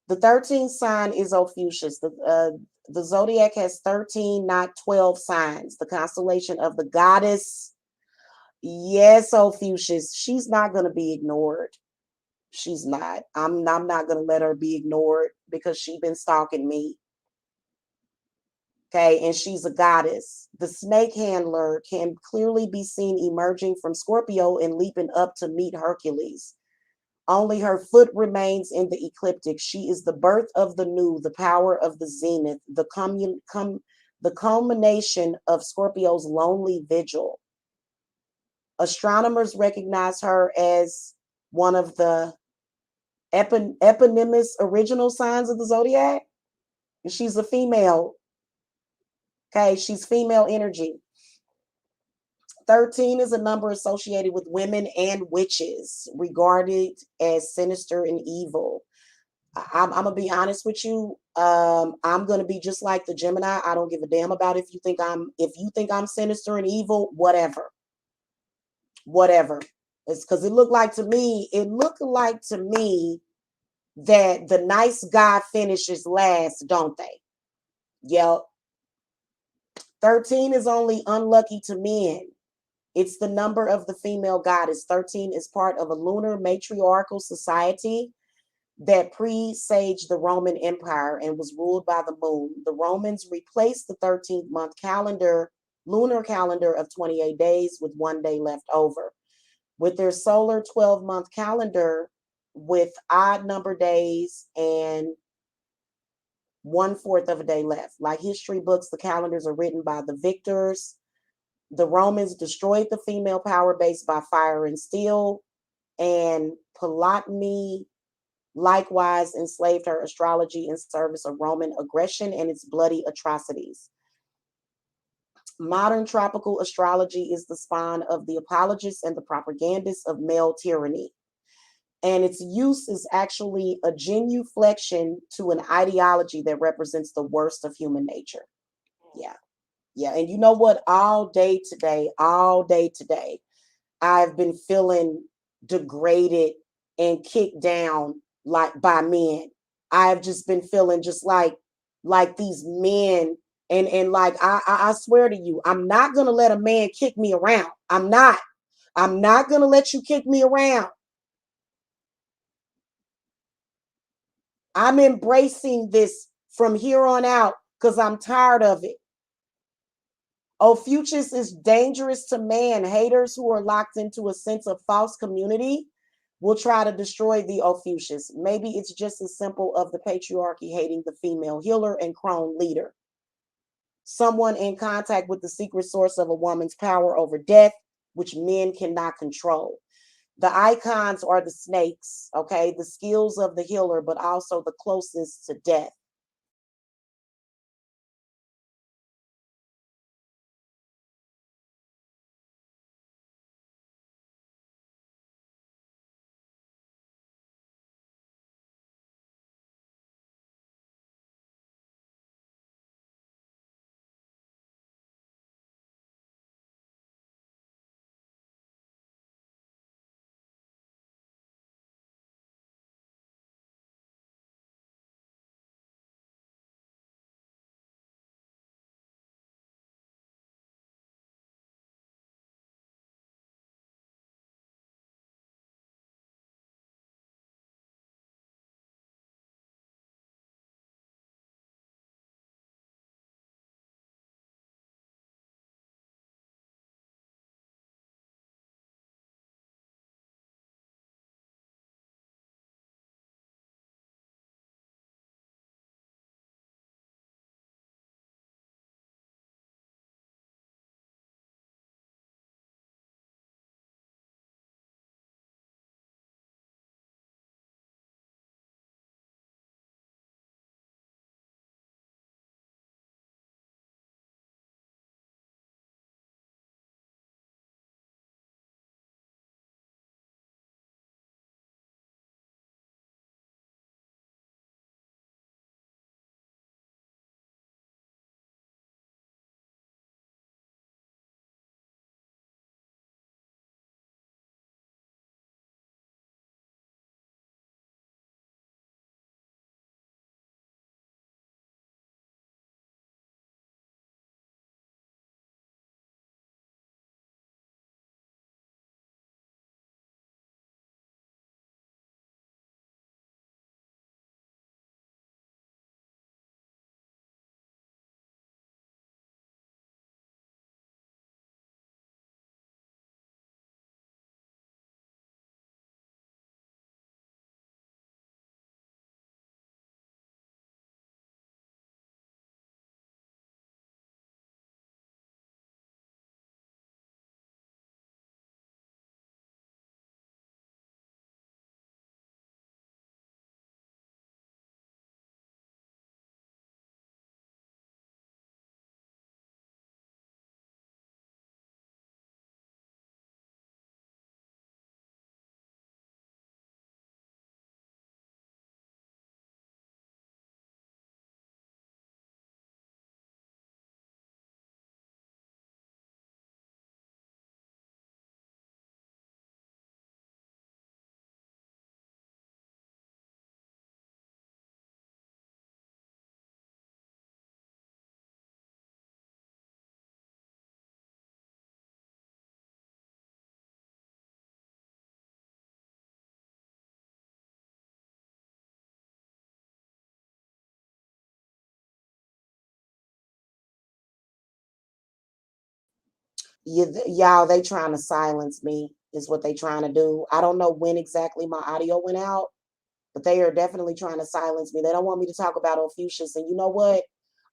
The 13th sign is Ophiuchus. The zodiac has 13, not 12 signs. The constellation of the goddess. Yes, Ophiuchus. She's not going to be ignored. She's not. I'm not going to let her be ignored because she's been stalking me. Okay, and she's a goddess. The snake handler can clearly be seen emerging from Scorpio and leaping up to meet Hercules. Only her foot remains in the ecliptic. She is the birth of the new, the power of the zenith, the culmination of Scorpio's lonely vigil. Astronomers recognize her as one of the eponymous original signs of the zodiac. She's a female. Okay, she's female energy. 13 is a number associated with women and witches, regarded as sinister and evil. I'm gonna be honest with you. I'm gonna be just like the Gemini. I don't give a damn about if you think I'm sinister and evil, whatever. Whatever. It's because it looked like to me that the nice guy finishes last, don't they? Yep. 13 is only unlucky to men. It's the number of the female goddess. 13 is part of a lunar matriarchal society that presaged the Roman Empire and was ruled by the moon. The Romans replaced the 13th month lunar calendar of 28 days with 1 day left over. With their solar 12-month calendar with odd number days and 1/4 of a day left. Like history books, the calendars are written by the victors. The Romans destroyed the female power base by fire and steel, and Ptolemy likewise enslaved her astrology in service of Roman aggression and its bloody atrocities. Modern tropical astrology is the spawn of the apologists and the propagandists of male tyranny. And its use is actually a genuflection to an ideology that represents the worst of human nature. Yeah. Yeah. And you know what? All day today, I've been feeling degraded and kicked down like by men. I've just been feeling just like these men, and like I swear to you, I'm not gonna let a man kick me around. I'm not. I'm not gonna let you kick me around. I'm embracing this from here on out because I'm tired of it. Ophiuchus is dangerous to man. Haters who are locked into a sense of false community will try to destroy the Ophiuchus. Maybe it's just as simple of the patriarchy hating the female healer and crone leader. Someone in contact with the secret source of a woman's power over death, which men cannot control. The icons are the snakes, okay, the skills of the healer, but also the closest to death. Y'all, they trying to silence me is what they trying to do. I don't know when exactly my audio went out, but they are definitely trying to silence me. They don't want me to talk about Ophusius. And you know what?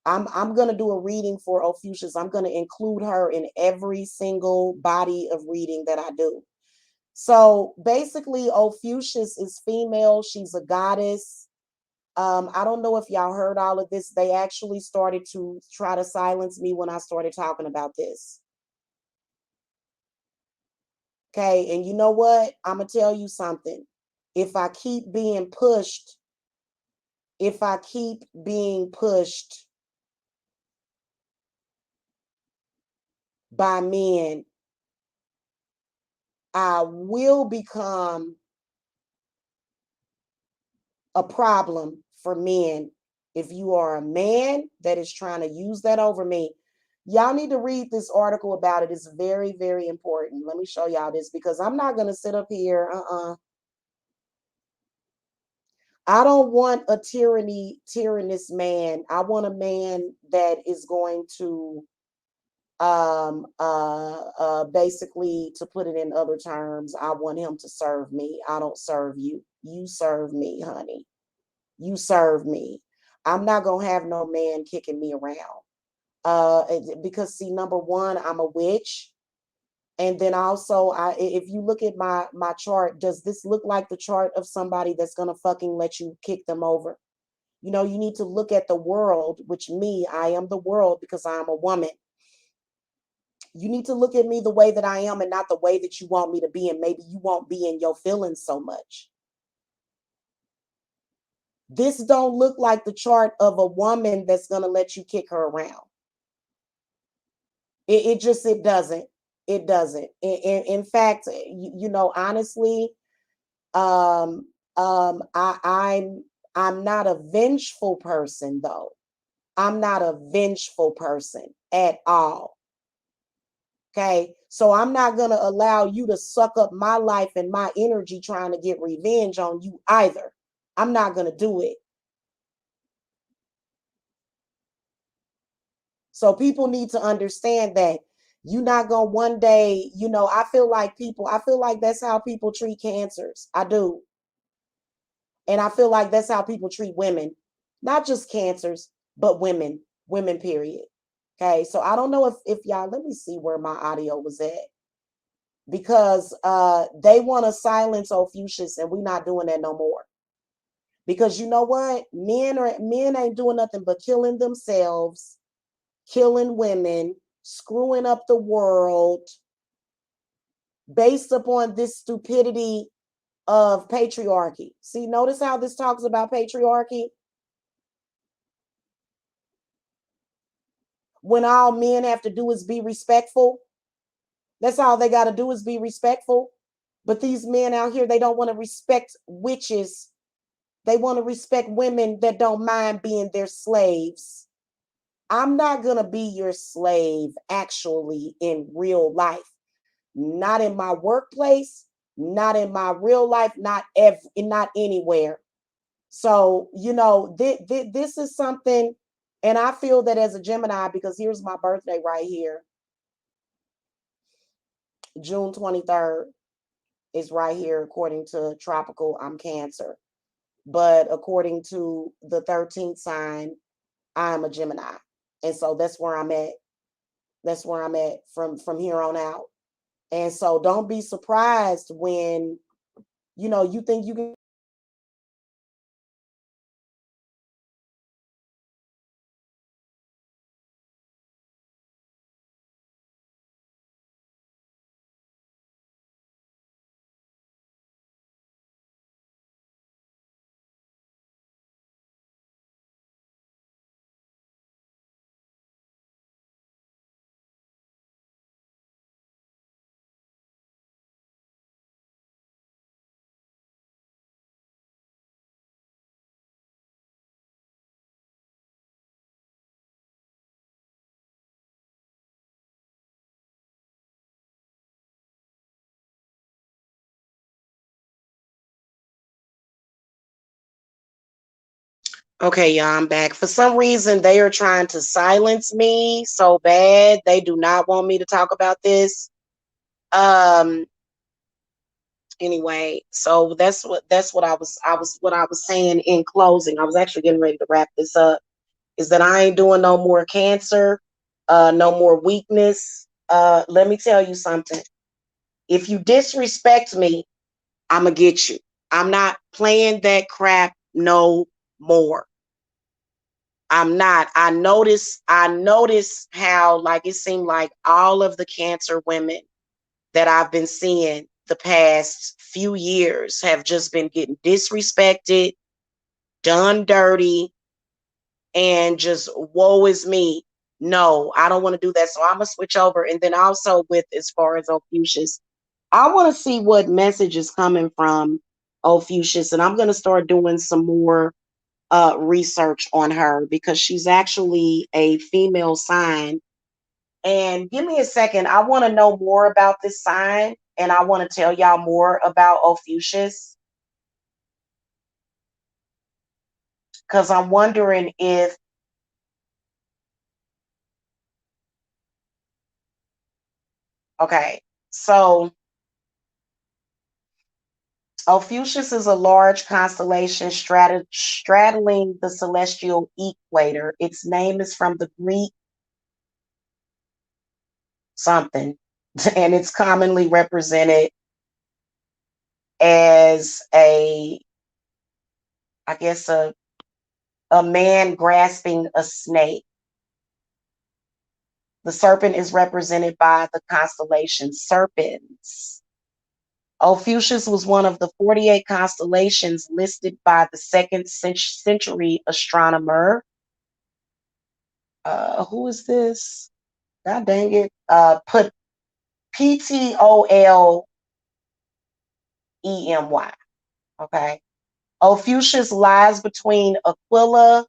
I'm gonna do a reading for Ophusius. I'm gonna include her in every single body of reading that I do. So basically, Ophusius is female. She's a goddess. I don't know if y'all heard all of this. They actually started to try to silence me when I started talking about this. Okay, and you know what? I'm gonna tell you something. If I keep being pushed, if I keep being pushed by men, I will become a problem for men. If you are a man that is trying to use that over me, y'all need to read this article about it. It's very, very important. Let me show y'all this because I'm not going to sit up here. I don't want a tyrannous man. I want a man that is going to basically, to put it in other terms, I want him to serve me. I don't serve you. You serve me, honey. You serve me. I'm not gonna have no man kicking me around. Because see, number one, I'm a witch. And then also, if you look at my chart, does this look like the chart of somebody that's gonna fucking let you kick them over? You know, you need to look at the world, which me, I am the world because I'm a woman. You need to look at me the way that I am and not the way that you want me to be. And maybe you won't be in your feelings so much. This don't look like the chart of a woman that's going to let you kick her around. It doesn't. It doesn't. In fact, you know, honestly, um, I'm not a vengeful person though. I'm not a vengeful person at all. Okay. So I'm not going to allow you to suck up my life and my energy trying to get revenge on you either. I'm not going to do it. So people need to understand that you're not going to one day, you know, I feel like that's how people treat cancers. I do. And I feel like that's how people treat women, not just cancers, but women, period. Okay. So I don't know if y'all, let me see where my audio was at. Because they want to silence Ophusius, and we're not doing that no more. Because you know what? Men ain't doing nothing but killing themselves, killing women, screwing up the world based upon this stupidity of patriarchy. See, notice how this talks about patriarchy? When all men have to do is be respectful. That's all they got to do is be respectful. But these men out here, they don't want to respect witches. They want to respect women that don't mind being their slaves. I'm not going to be your slave actually in real life. Not in my workplace, not in my real life, not anywhere. So, you know, this is something, and I feel that as a Gemini, because here's my birthday right here, June 23rd is right here according to tropical, I'm Cancer. But according to the 13th sign, I'm a Gemini. And so that's where I'm at. That's where I'm at from here on out. And so don't be surprised when, you know, you think you can Okay, y'all, I'm back. For some reason, they are trying to silence me so bad. They do not want me to talk about this. Um, anyway, so that's what I was saying in closing. I was actually getting ready to wrap this up. Is that I ain't doing no more cancer, no more weakness. Let me tell you something. If you disrespect me, I'ma get you. I'm not playing that crap no more. I'm not. I notice how like it seemed like all of the cancer women that I've been seeing the past few years have just been getting disrespected, done dirty, and just woe is me. No, I don't want to do that. So I'm gonna switch over. And then also with as far as Ophusius, I want to see what message is coming from Ophusius, and I'm gonna start doing some more research on her because she's actually a female sign. And give me a second. I want to know more about this sign and I want to tell y'all more about Ophusius because I'm wondering if, okay, so Ophusius is a large constellation straddling the celestial equator. Its name is from the Greek something, and it's commonly represented as I guess, a man grasping a snake. The serpent is represented by the constellation Serpens. Ophiuchus was one of the 48 constellations listed by the second century astronomer. Who is this? God dang it. Put Ptolemy. Okay. Ophiuchus lies between Aquila,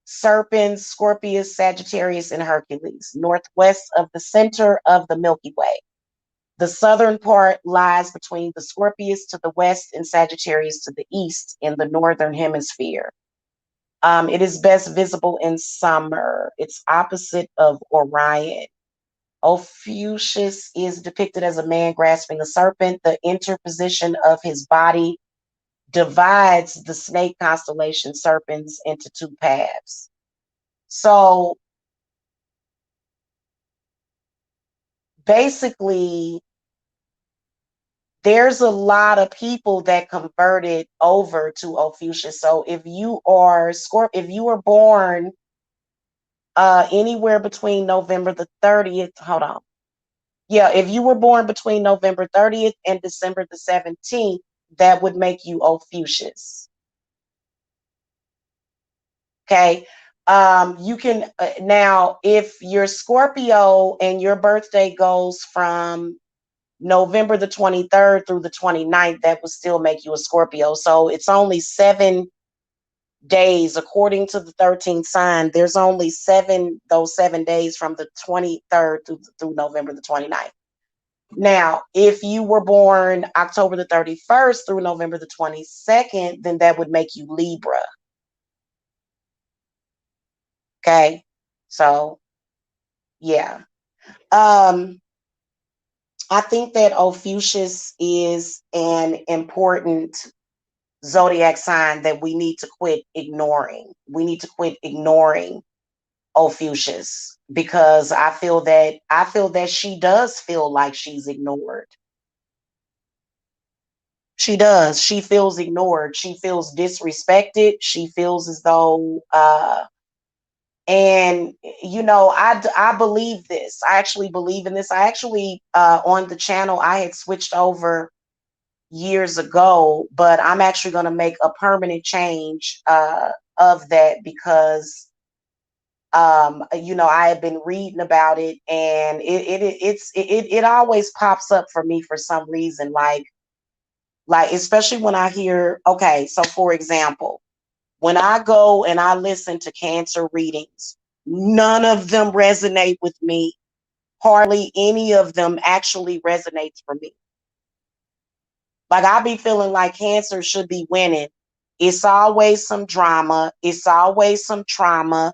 Serpens, Scorpius, Sagittarius, and Hercules, northwest of the center of the Milky Way. The southern part lies between the Scorpius to the west and Sagittarius to the east in the northern hemisphere. It is best visible in summer. It's opposite of Orion. Ophiuchus is depicted as a man grasping a serpent. The interposition of his body divides the snake constellation Serpens into two paths. So basically, there's a lot of people that converted over to Ophiuchus. So if you were born anywhere between November the 30th, hold on. Yeah, if you were born between November 30th and December the 17th, that would make you Ophiuchus. Okay. You can now, if you're Scorpio and your birthday goes from November the 23rd through the 29th, that would still make you a Scorpio. So it's only 7 days, according to the 13th sign. There's only those 7 days from the 23rd through November the 29th. Now, if you were born October the 31st through November the 22nd, then that would make you Libra. Okay. So, yeah. Um, I think that Ophiuchus is an important zodiac sign that we need to quit ignoring. We need to quit ignoring Ophiuchus because I feel that she does feel like she's ignored. She does. She feels ignored. She feels disrespected. She feels as though and I believe this. I actually believe in this. I actually on the channel I had switched over years ago, but I'm actually going to make a permanent change of that because I had been reading about it and it always pops up for me for some reason, like especially when I hear, okay, so for example, when I go and I listen to cancer readings, none of them resonate with me. Hardly any of them actually resonates for me. Like I be feeling like cancer should be winning It's always some drama. It's always some trauma.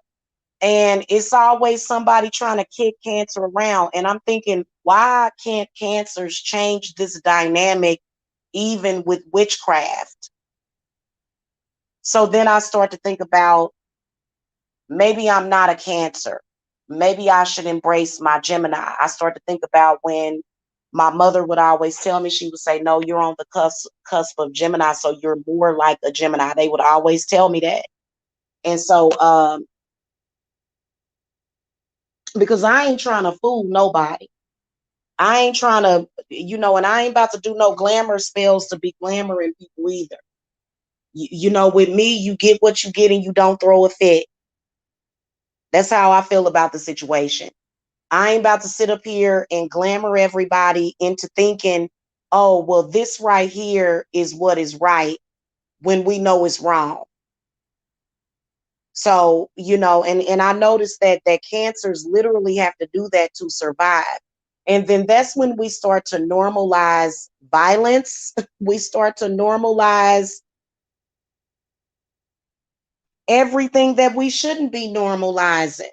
And it's always somebody trying to kick Cancer around. And I'm thinking, why can't Cancers change this dynamic even with witchcraft? So then I start to think about, maybe I'm not a Cancer. Maybe I should embrace my Gemini. I start to think about when my mother would always tell me, she would say, no, you're on the cusp of Gemini, so you're more like a Gemini. They would always tell me that. And so, because I ain't trying to fool nobody. I ain't trying to, and I ain't about to do no glamour spells to be glamoring people either. With me, you get what you get and you don't throw a fit. That's how I feel about the situation. I ain't about to sit up here and glamour everybody into thinking, oh, well, this right here is what is right when we know it's wrong. So, and I noticed that Cancers literally have to do that to survive. And then that's when we start to normalize violence. We start to normalize everything that we shouldn't be normalizing.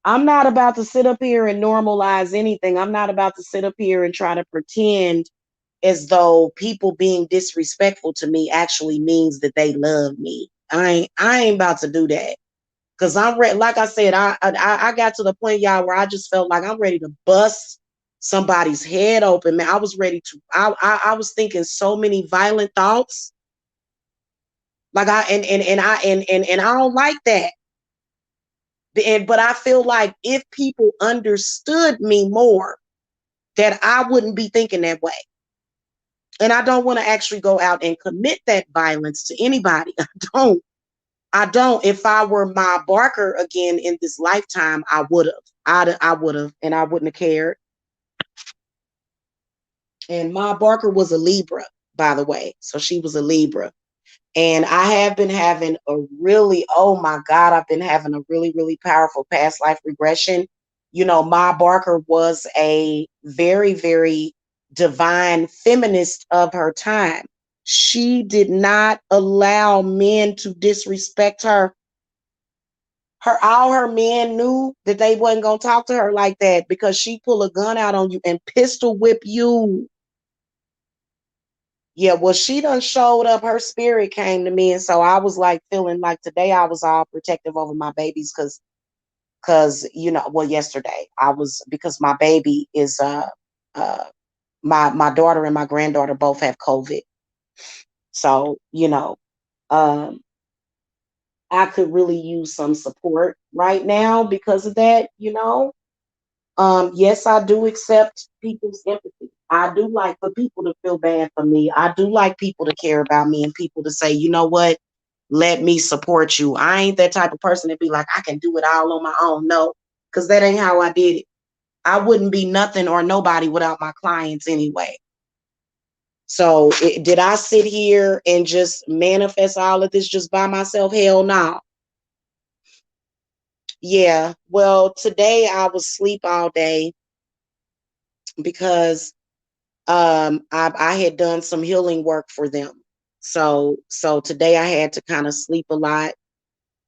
I'm not about to sit up here and normalize anything. I'm not about to sit up here and try to pretend as though people being disrespectful to me actually means that they love me. I ain't about to do that. Cause I'm ready. Like I said, I got to the point, y'all, where I just felt like I'm ready to bust somebody's head open. Man, I was ready to. I was thinking so many violent thoughts. Like I don't like that. But I feel like if people understood me more, that I wouldn't be thinking that way. And I don't want to actually go out and commit that violence to anybody. I don't. If I were Ma Barker again in this lifetime, I would have. I would have, and I wouldn't have cared. And Ma Barker was a Libra, by the way. So she was a Libra. And I have been having oh my God, I've been having a really, really powerful past life regression. Ma Barker was a very, very divine feminist of her time. She did not allow men to disrespect her. All her men knew that they wasn't gonna talk to her like that because she pull a gun out on you and pistol whip you. Yeah, well, she done showed up. Her spirit came to me, and so I was like feeling like today I was all protective over my babies because well, yesterday I was, because my baby is uh my daughter and my granddaughter both have COVID, so um I could really use some support right now because of that. Yes, I do accept people's empathy. I do like for people to feel bad for me. I do like people to care about me and people to say, you know what, let me support you. I ain't that type of person to be like, I can do it all on my own. No, because that ain't how I did it. I wouldn't be nothing or nobody without my clients anyway. So did I sit here and just manifest all of this just by myself? Hell no. Yeah. Well, today I was asleep all day because I had done some healing work for them. So today I had to kind of sleep a lot,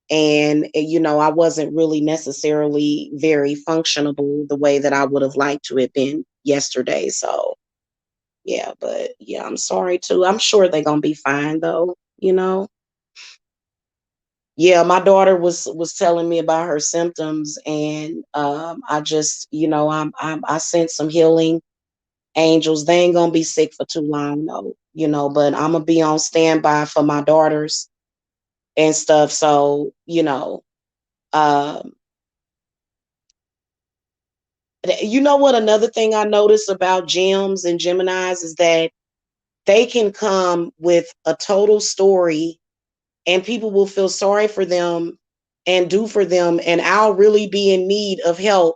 and I wasn't really necessarily very functionable the way that I would have liked to have been yesterday. So yeah, but yeah, I'm sorry too. I'm sure they're gonna be fine though. Yeah, my daughter was telling me about her symptoms, and I just I sent some healing angels. They ain't gonna be sick for too long though. But I'm gonna be on standby for my daughters and stuff. So um you know what, another thing I noticed about gems and Geminis is that they can come with a total story and people will feel sorry for them and do for them, and I'll really be in need of help.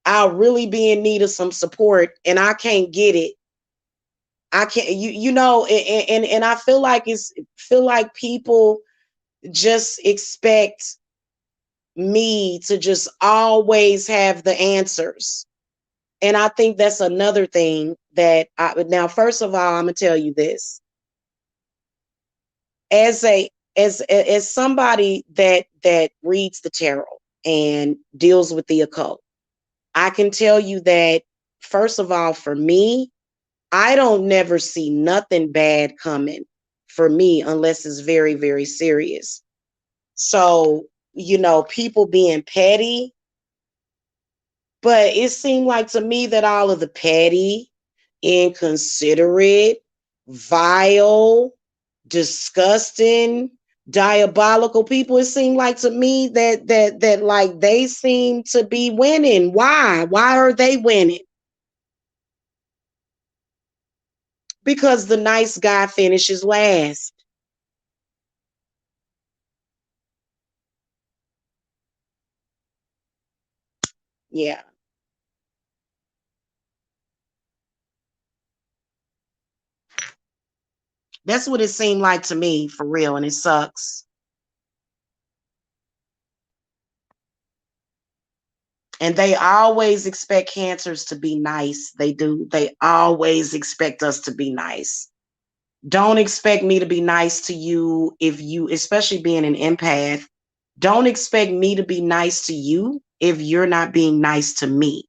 I'll really be in need of some support and I can't get it. I can't, and I feel like people just expect me to just always have the answers. And I think that's another thing that now, first of all, I'm gonna tell you this. as a as somebody that reads the tarot and deals with the occult, I can tell you that first of all, for me, I don't never see nothing bad coming for me unless it's very, very serious. So, people being petty, but it seemed like to me that all of the petty, inconsiderate, vile, disgusting, diabolical people, it seemed like to me that like they seem to be winning. Why? Why are they winning? Because the nice guy finishes last. Yeah. That's what it seemed like to me, for real, and it sucks. And they always expect cancers to be nice. They do. They always expect us to be nice. Don't expect me to be nice to you if you, especially being an empath, don't expect me to be nice to you if you're not being nice to me.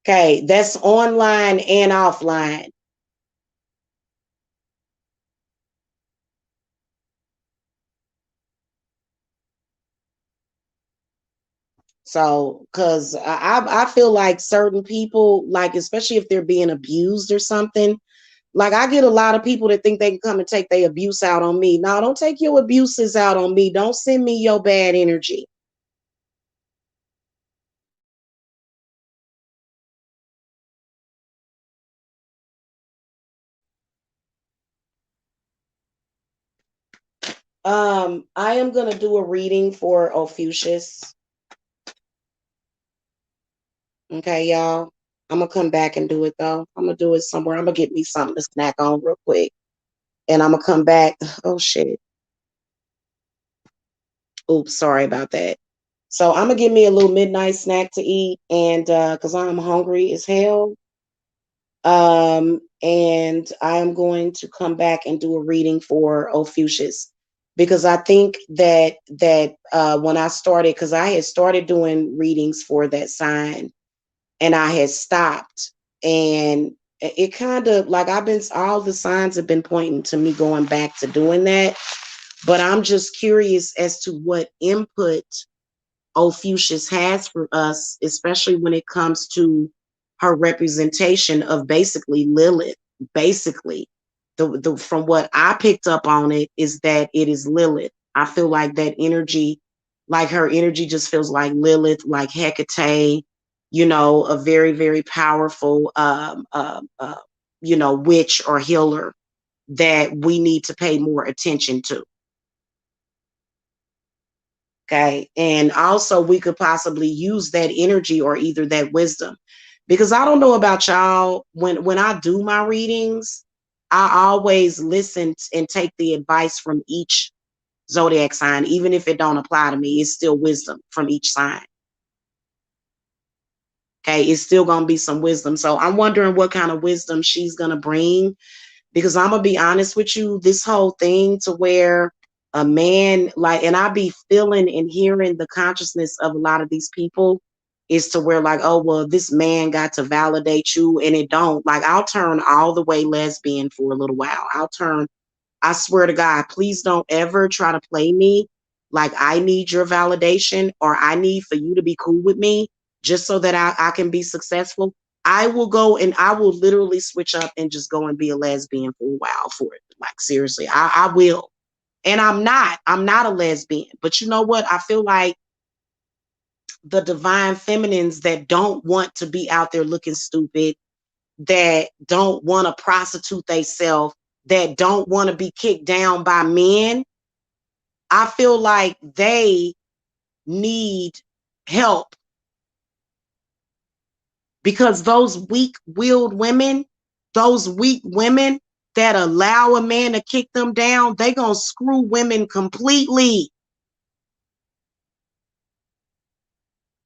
Okay, that's online and offline. So, because I feel like certain people, like especially if they're being abused or something, like I get a lot of people that think they can come and take their abuse out on me. No, don't take your abuses out on me. Don't send me your bad energy. I am gonna do a reading for Ophiuchus. Okay, y'all. I'm gonna come back and do it though. I'm gonna do it somewhere. I'm gonna get me something to snack on real quick. And I'm gonna come back. Oh shit. Oops, sorry about that. So I'm gonna give me a little midnight snack to eat and because I'm hungry as hell. And I am going to come back and do a reading for Ophiuchus because I think that when I started, because I had started doing readings for that sign and I had stopped, and it kind of like I've been all the signs have been pointing to me going back to doing that, but I'm just curious as to what input Ophiuchus has for us, especially when it comes to her representation of basically Lilith. Basically, the from what I picked up on it is that it is Lilith. I feel like that energy, like her energy just feels like Lilith, like Hecate, a very, very powerful witch or healer that we need to pay more attention to. Okay. And also, we could possibly use that energy or either that wisdom. Because I don't know about y'all, when I do my readings, I always listen and take the advice from each zodiac sign, even if it don't apply to me, it's still wisdom from each sign. Okay, it's still gonna be some wisdom. So I'm wondering what kind of wisdom she's gonna bring, because I'm gonna be honest with you, this whole thing to where a man like, and I be feeling and hearing the consciousness of a lot of these people is to where like, oh well, this man got to validate you, and it don't. Like I'll turn all the way lesbian for a little while. I swear to God, please don't ever try to play me like I need your validation or I need for you to be cool with me just so that I can be successful. I will go and I will literally switch up and just go and be a lesbian for a while for it. Like seriously, I will. And I'm not a lesbian. But you know what? I feel like the divine feminines that don't want to be out there looking stupid, that don't want to prostitute themselves, that don't want to be kicked down by men, I feel like they need help because those weak women that allow a man to kick them down, they gonna screw women completely.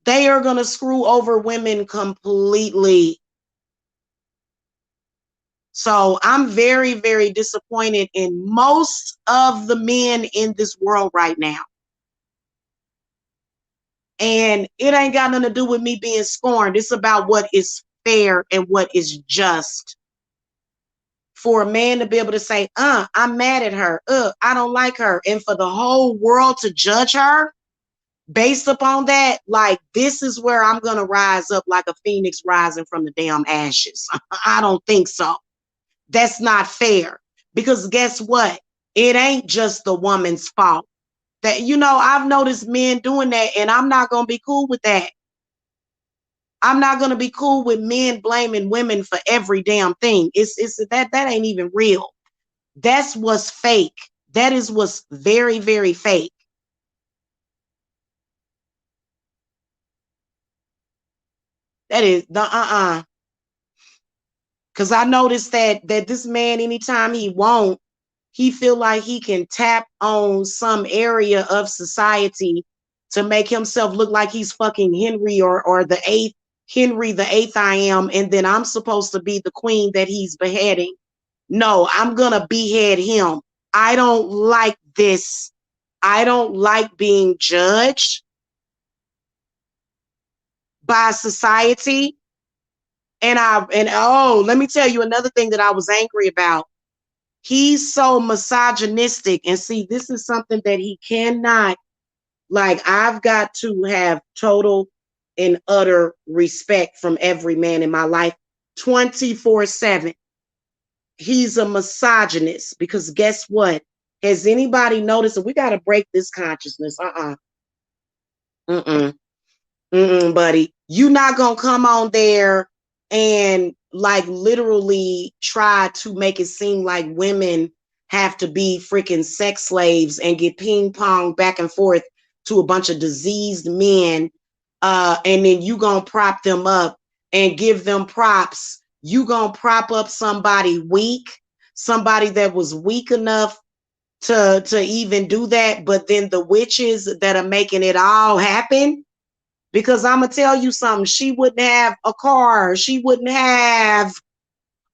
They are going to screw over women completely. So I'm very, very disappointed in most of the men in this world right now. And it ain't got nothing to do with me being scorned. It's about what is fair and what is just. For a man to be able to say, I'm mad at her. I don't like her. And for the whole world to judge her based upon that, like, this is where I'm going to rise up like a phoenix rising from the damn ashes. I don't think so. That's not fair. Because guess what? It ain't just the woman's fault. That, I've noticed men doing that, and I'm not going to be cool with that. I'm not going to be cool with men blaming women for every damn thing. It's that ain't even real. That's what's fake. That is what's very, very fake. That is the Because I noticed that this man, anytime he feel like he can tap on some area of society to make himself look like he's fucking Henry or the eighth Henry the eighth I am, and then I'm supposed to be the queen that he's beheading. No, I'm gonna behead him. I don't like this. I don't like being judged by society. And let me tell you another thing that I was angry about. He's so misogynistic. And see, this is something that he cannot, like, I've got to have total and utter respect from every man in my life 24/7. He's a misogynist because guess what? Has anybody noticed that we got to break this consciousness? Mm-mm. Mm-mm, buddy. You not gonna come on there and like literally try to make it seem like women have to be freaking sex slaves and get ping pong back and forth to a bunch of diseased men, and then you gonna prop them up and give them props. You gonna prop up somebody weak, somebody that was weak enough to even do that, but then the witches that are making it all happen. Because I'm going to tell you something. She wouldn't have a car. She wouldn't have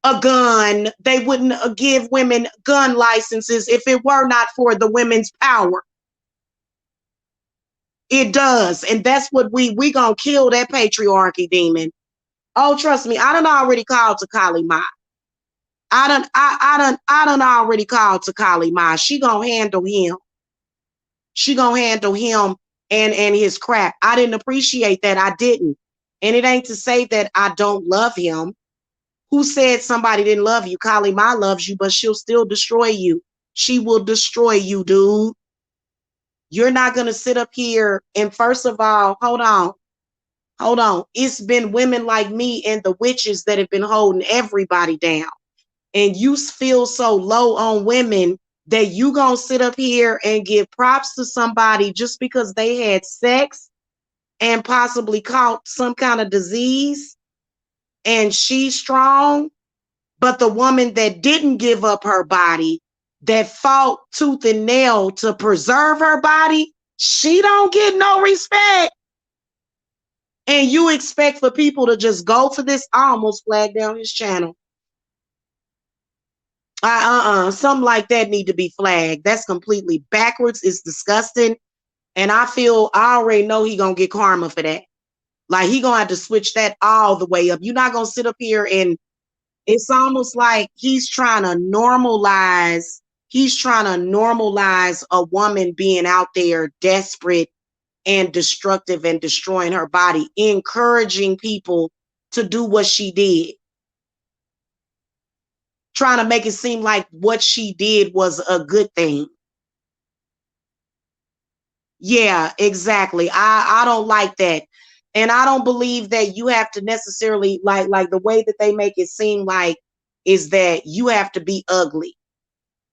a gun. They wouldn't give women gun licenses if it were not for the women's power. It does. And that's what we going to kill that patriarchy demon. Oh, trust me. I done already called to Kali Ma. I done already called to Kali Ma. She going to handle him. She going to handle him and his crap. I didn't appreciate that. I didn't. And it ain't to say that I don't love him. Who said somebody didn't love you? Kali Ma loves you, but she'll still destroy you. She will destroy you, dude. You're not going to sit up here and first of all, hold on. Hold on. It's been women like me and the witches that have been holding everybody down. And you feel so low on women that you gonna sit up here and give props to somebody just because they had sex and possibly caught some kind of disease and she's strong, but the woman that didn't give up her body, that fought tooth and nail to preserve her body, she don't get no respect. And you expect for people to just go for this? I almost flagged down his channel. Something like that need to be flagged. That's completely backwards. It's disgusting. And I already know he gonna get karma for that. Like he gonna have to switch that all the way up. You're not gonna sit up here and it's almost like he's trying to normalize a woman being out there desperate and destructive and destroying her body, encouraging people to do what she did. Trying to make it seem like what she did was a good thing. Yeah, exactly. I don't like that. And I don't believe that you have to necessarily like the way that they make it seem like is that you have to be ugly.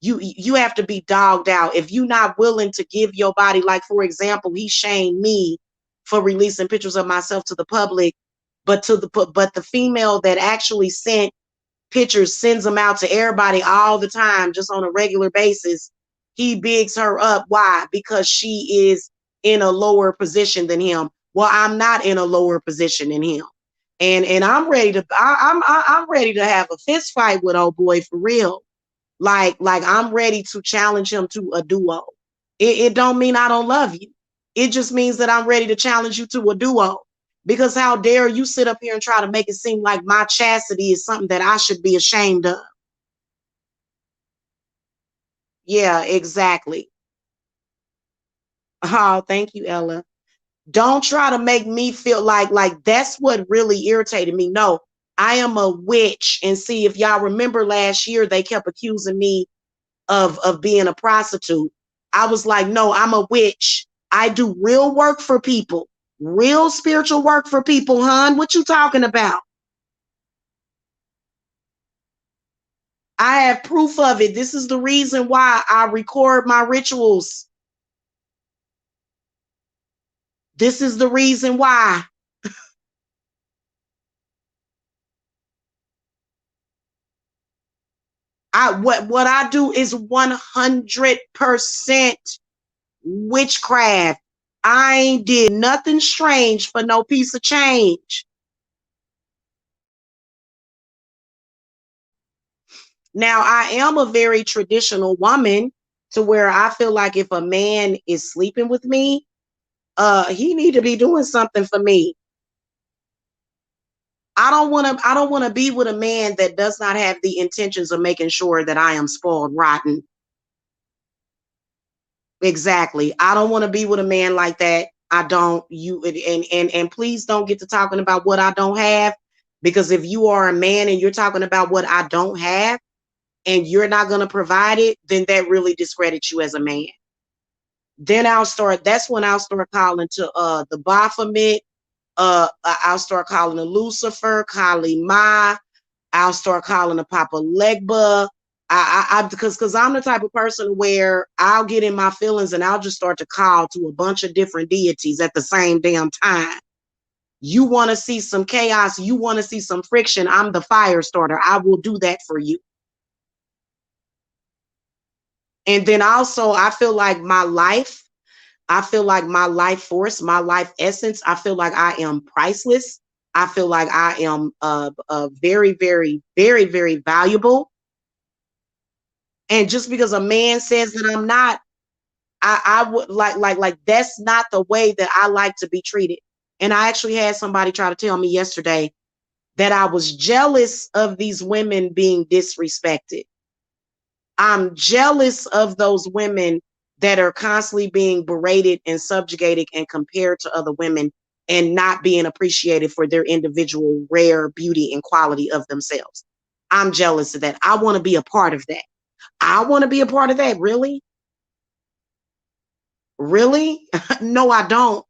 You have to be dogged out. If you're not willing to give your body, like for example, he shamed me for releasing pictures of myself to the public, but the female that actually sent pictures sends them out to everybody all the time, just on a regular basis. He bigs her up. Why? Because she is in a lower position than him. Well, I'm not in a lower position than him. And I'm ready to I'm ready to have a fist fight with old boy for real. Like I'm ready to challenge him to a duo. It don't mean I don't love you. It just means that I'm ready to challenge you to a duo. Because how dare you sit up here and try to make it seem like my chastity is something that I should be ashamed of. Yeah, exactly. Oh, thank you, Ella. Don't try to make me feel like that's what really irritated me. No, I am a witch. And see, if y'all remember last year, they kept accusing me of being a prostitute. I was like, no, I'm a witch. I do real work for people, real spiritual work for people, hon. What you talking about? I have proof of it. This is the reason why I record my rituals. This is the reason why. What I do is 100% witchcraft. I ain't did nothing strange for no piece of change. Now, I am a very traditional woman to where I feel like if a man is sleeping with me, he need to be doing something for me. I don't want to be with a man that does not have the intentions of making sure that I am spoiled rotten. Exactly. I don't want to be with a man like that. I don't you and please don't get to talking about what I don't have, because if you are a man and you're talking about what I don't have and you're not going to provide it, then that really discredits you as a man. Then that's when I'll start calling to the Baphomet, I'll start calling to Lucifer, Kali Ma, I'll start calling to Papa Legba. Because I'm the type of person where I'll get in my feelings and I'll just start to call to a bunch of different deities at the same damn time. You want to see some chaos, you want to see some friction, I'm the fire starter. I will do that for you. And then also I feel like my life force, my life essence, I feel like I am priceless. I feel like I am very, very, very, very valuable. And just because a man says that I'm not, I would like that's not the way that I like to be treated. And I actually had somebody try to tell me yesterday that I was jealous of these women being disrespected. I'm jealous of those women that are constantly being berated and subjugated and compared to other women and not being appreciated for their individual rare beauty and quality of themselves. I'm jealous of that. I want to be a part of that. I want to be a part of that. Really? Really? No, I don't.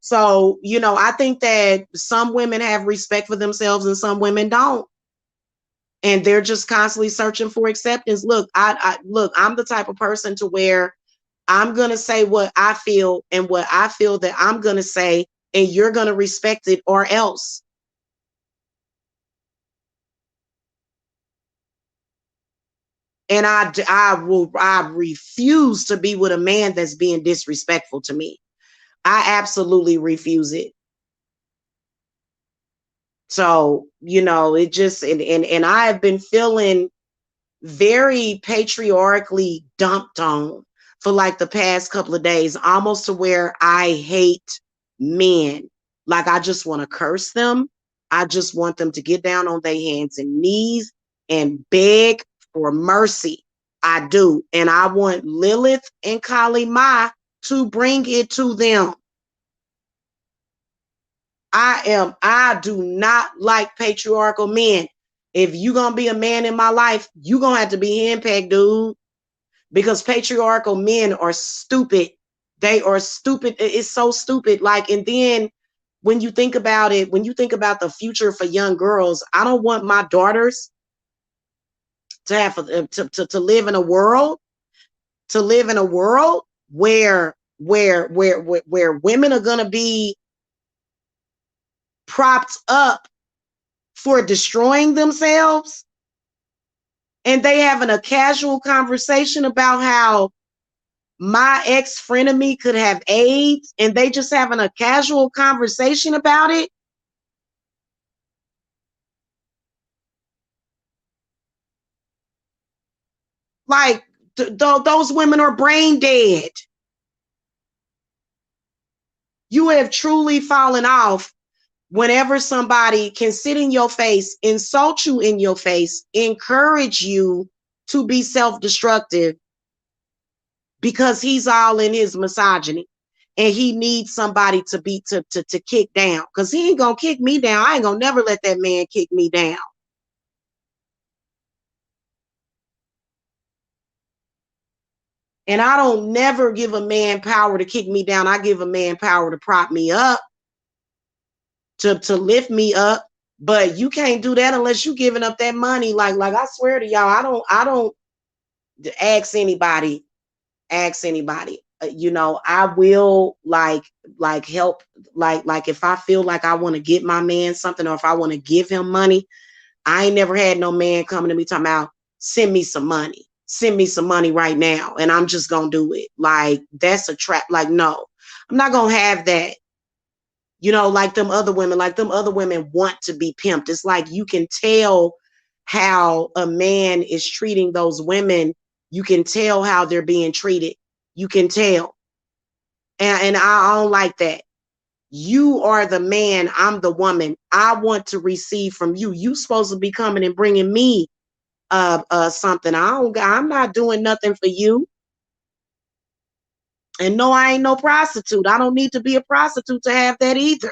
So, I think that some women have respect for themselves and some women don't. And they're just constantly searching for acceptance. Look, I'm the type of person to where I'm going to say what I feel and what I feel that I'm going to say, and you're going to respect it or else. And I refuse to be with a man that's being disrespectful to me. I absolutely refuse it. So, it just, and I have been feeling very patriarchally dumped on for like the past couple of days, almost to where I hate men. Like I just want to curse them. I just want them to get down on their hands and knees and beg for mercy. I do. And I want Lilith and Kali Ma to bring it to them. I do not like patriarchal men. If you gonna be a man in my life, you gonna have to be henpecked, dude. Because patriarchal men are stupid. They are stupid. It's so stupid. Like, and then when you think about it, when you think about the future for young girls, I don't want my daughters to have to live in a world, where women are gonna be propped up for destroying themselves, and they having a casual conversation about how my ex friend of me could have AIDS and they just having a casual conversation about it. Like those women are brain dead. You have truly fallen off whenever somebody can sit in your face, insult you in your face, encourage you to be self-destructive because he's all in his misogyny and he needs somebody to be to kick down, because he ain't gonna kick me down. I ain't gonna never let that man kick me down. And I don't never give a man power to kick me down. I give a man power to prop me up, to lift me up. But you can't do that unless you giving up that money. Like I swear to y'all, I don't ask anybody, you know, I will like help, like if I feel like I want to get my man something, or if I want to give him money. I ain't never had no man coming to me talking about send me some money, send me some money right now, and I'm just gonna do it. Like that's a trap. Like no, I'm not gonna have that. You know, like them other women, want to be pimped. It's like you can tell how a man is treating those women. You can tell how they're being treated. You can tell. And I don't like that. You are the man, I'm the woman. I want to receive from you. You supposed to be coming and bringing me something. I'm not doing nothing for you. And no, I ain't no prostitute. I don't need to be a prostitute to have that either.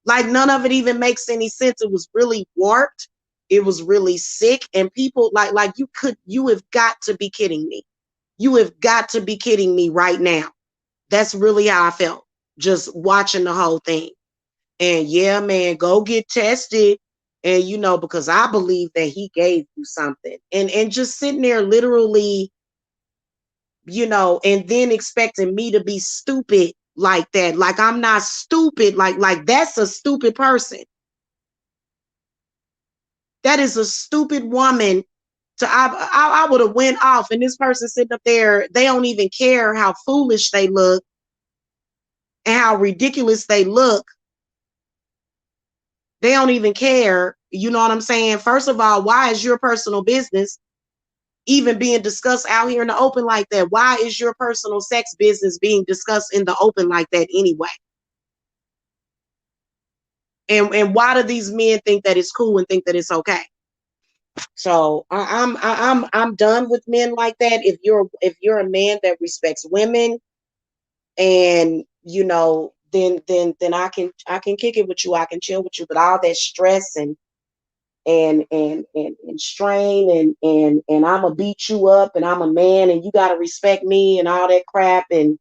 Like none of it even makes any sense. It was really warped. It was really sick. And people like you have got to be kidding me. You have got to be kidding me right now. That's really how I felt just watching the whole thing. And yeah, man, go get tested. And you know, because I believe that he gave you something. And just sitting there literally, you know, and then expecting me to be stupid like that. Like I'm not stupid. Like that's a stupid person. That is a stupid woman. I would have went off, and this person sitting up there, they don't even care how foolish they look and how ridiculous they look. They don't even care. You know what I'm saying? First of all, why is your personal business even being discussed out here in the open like that? Why is your personal sex business being discussed in the open like that anyway? And why do these men think that it's cool and think that it's okay? So I'm done with men like that. If you're a man that respects women, and you know, then I can kick it with you. I can chill with you. But all that stress and strain and I'm gonna beat you up and I'm a man and you gotta respect me and all that crap and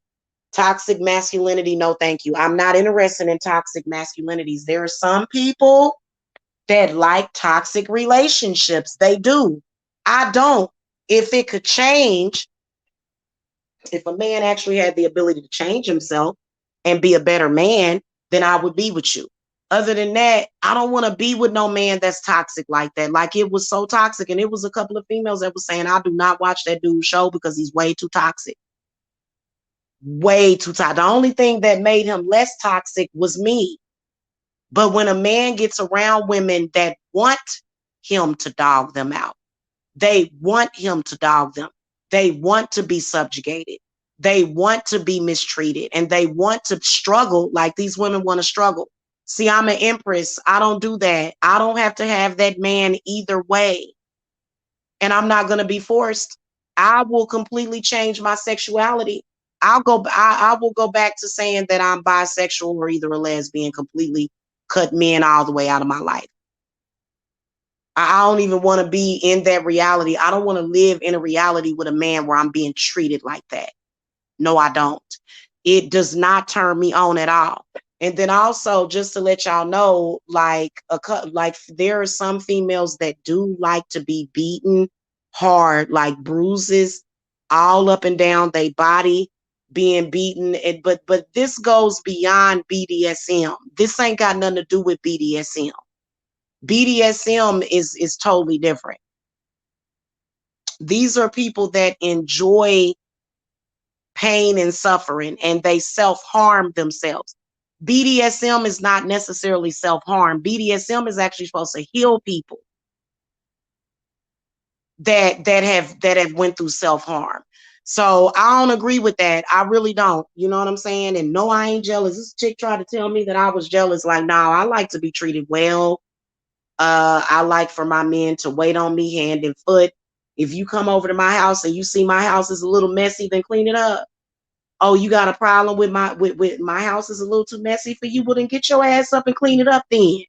toxic masculinity. No, thank you. I'm not interested in toxic masculinities. There are some people that like toxic relationships. They do. I don't. If it could change, if a man actually had the ability to change himself and be a better man, then I would be with you. Other than that, I don't want to be with no man that's toxic like that. Like it was so toxic. And it was a couple of females that was saying, I do not watch that dude's show because he's way too toxic. Way too toxic. The only thing that made him less toxic was me. But when a man gets around women that want him to dog them out, they want him to dog them. They want to be subjugated. They want to be mistreated and they want to struggle like these women want to struggle. See, I'm an empress. I don't do that. I don't have to have that man either way. And I'm not going to be forced. I will completely change my sexuality. I will go back to saying that I'm bisexual or either a lesbian, completely cut men all the way out of my life. I don't even want to be in that reality. I don't want to live in a reality with a man where I'm being treated like that. No, I don't. It does not turn me on at all. And then also, just to let y'all know, like there are some females that do like to be beaten hard, like bruises all up and down their body, being beaten. But this goes beyond BDSM. This ain't got nothing to do with BDSM. BDSM is totally different. These are people that enjoy pain and suffering, and they self-harm themselves. BDSM is not necessarily self-harm. BDSM is actually supposed to heal people that have went through self-harm. So I don't agree with that. I really don't. You know what I'm saying? And no, I ain't jealous. This chick tried to tell me that I was jealous. Like, no, I like to be treated well. I like for my men to wait on me hand and foot. If you come over to my house and you see my house is a little messy, then clean it up. Oh, you got a problem with my house is a little too messy for you? Well, then get your ass up and clean it up then.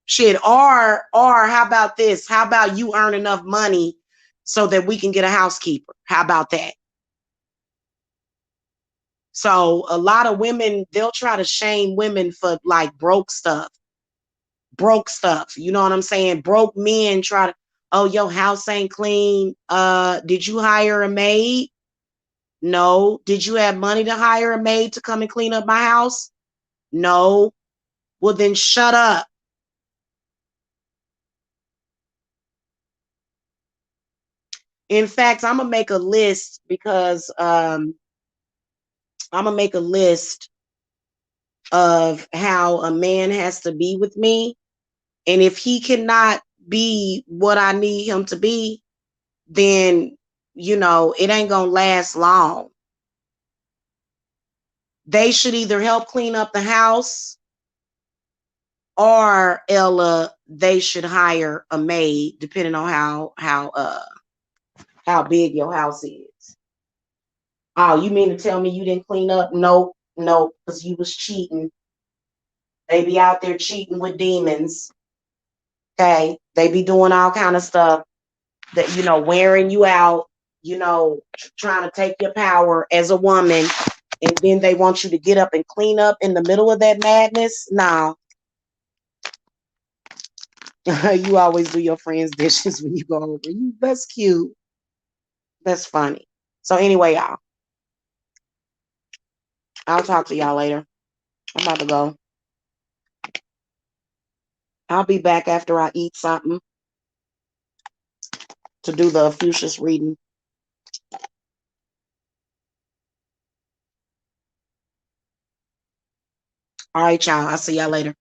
Shit, or how about this? How about you earn enough money so that we can get a housekeeper? How about that? So a lot of women, they'll try to shame women for like broke stuff. Broke stuff. You know what I'm saying? Broke men try to, oh, your house ain't clean. Did you hire a maid? No. Did you have money to hire a maid to come and clean up my house? No. Well, then shut up. In fact, I'm gonna make a list because I'm gonna make a list of how a man has to be with me, and if he cannot be what I need him to be, then it ain't gonna last long. They should either help clean up the house, or Ella, they should hire a maid, depending on how big your house is. Oh, you mean to tell me you didn't clean up? Nope, nope, because you was cheating. They be out there cheating with demons. Okay, they be doing all kind of stuff that wearing you out. Trying to take your power as a woman, and then they want you to get up and clean up in the middle of that madness. No, you always do your friends' dishes when you go over. That's cute. That's funny. So anyway, y'all, I'll talk to y'all later. I'm about to go. I'll be back after I eat something to do the Fuchsia's reading. All right, y'all. I'll see y'all later.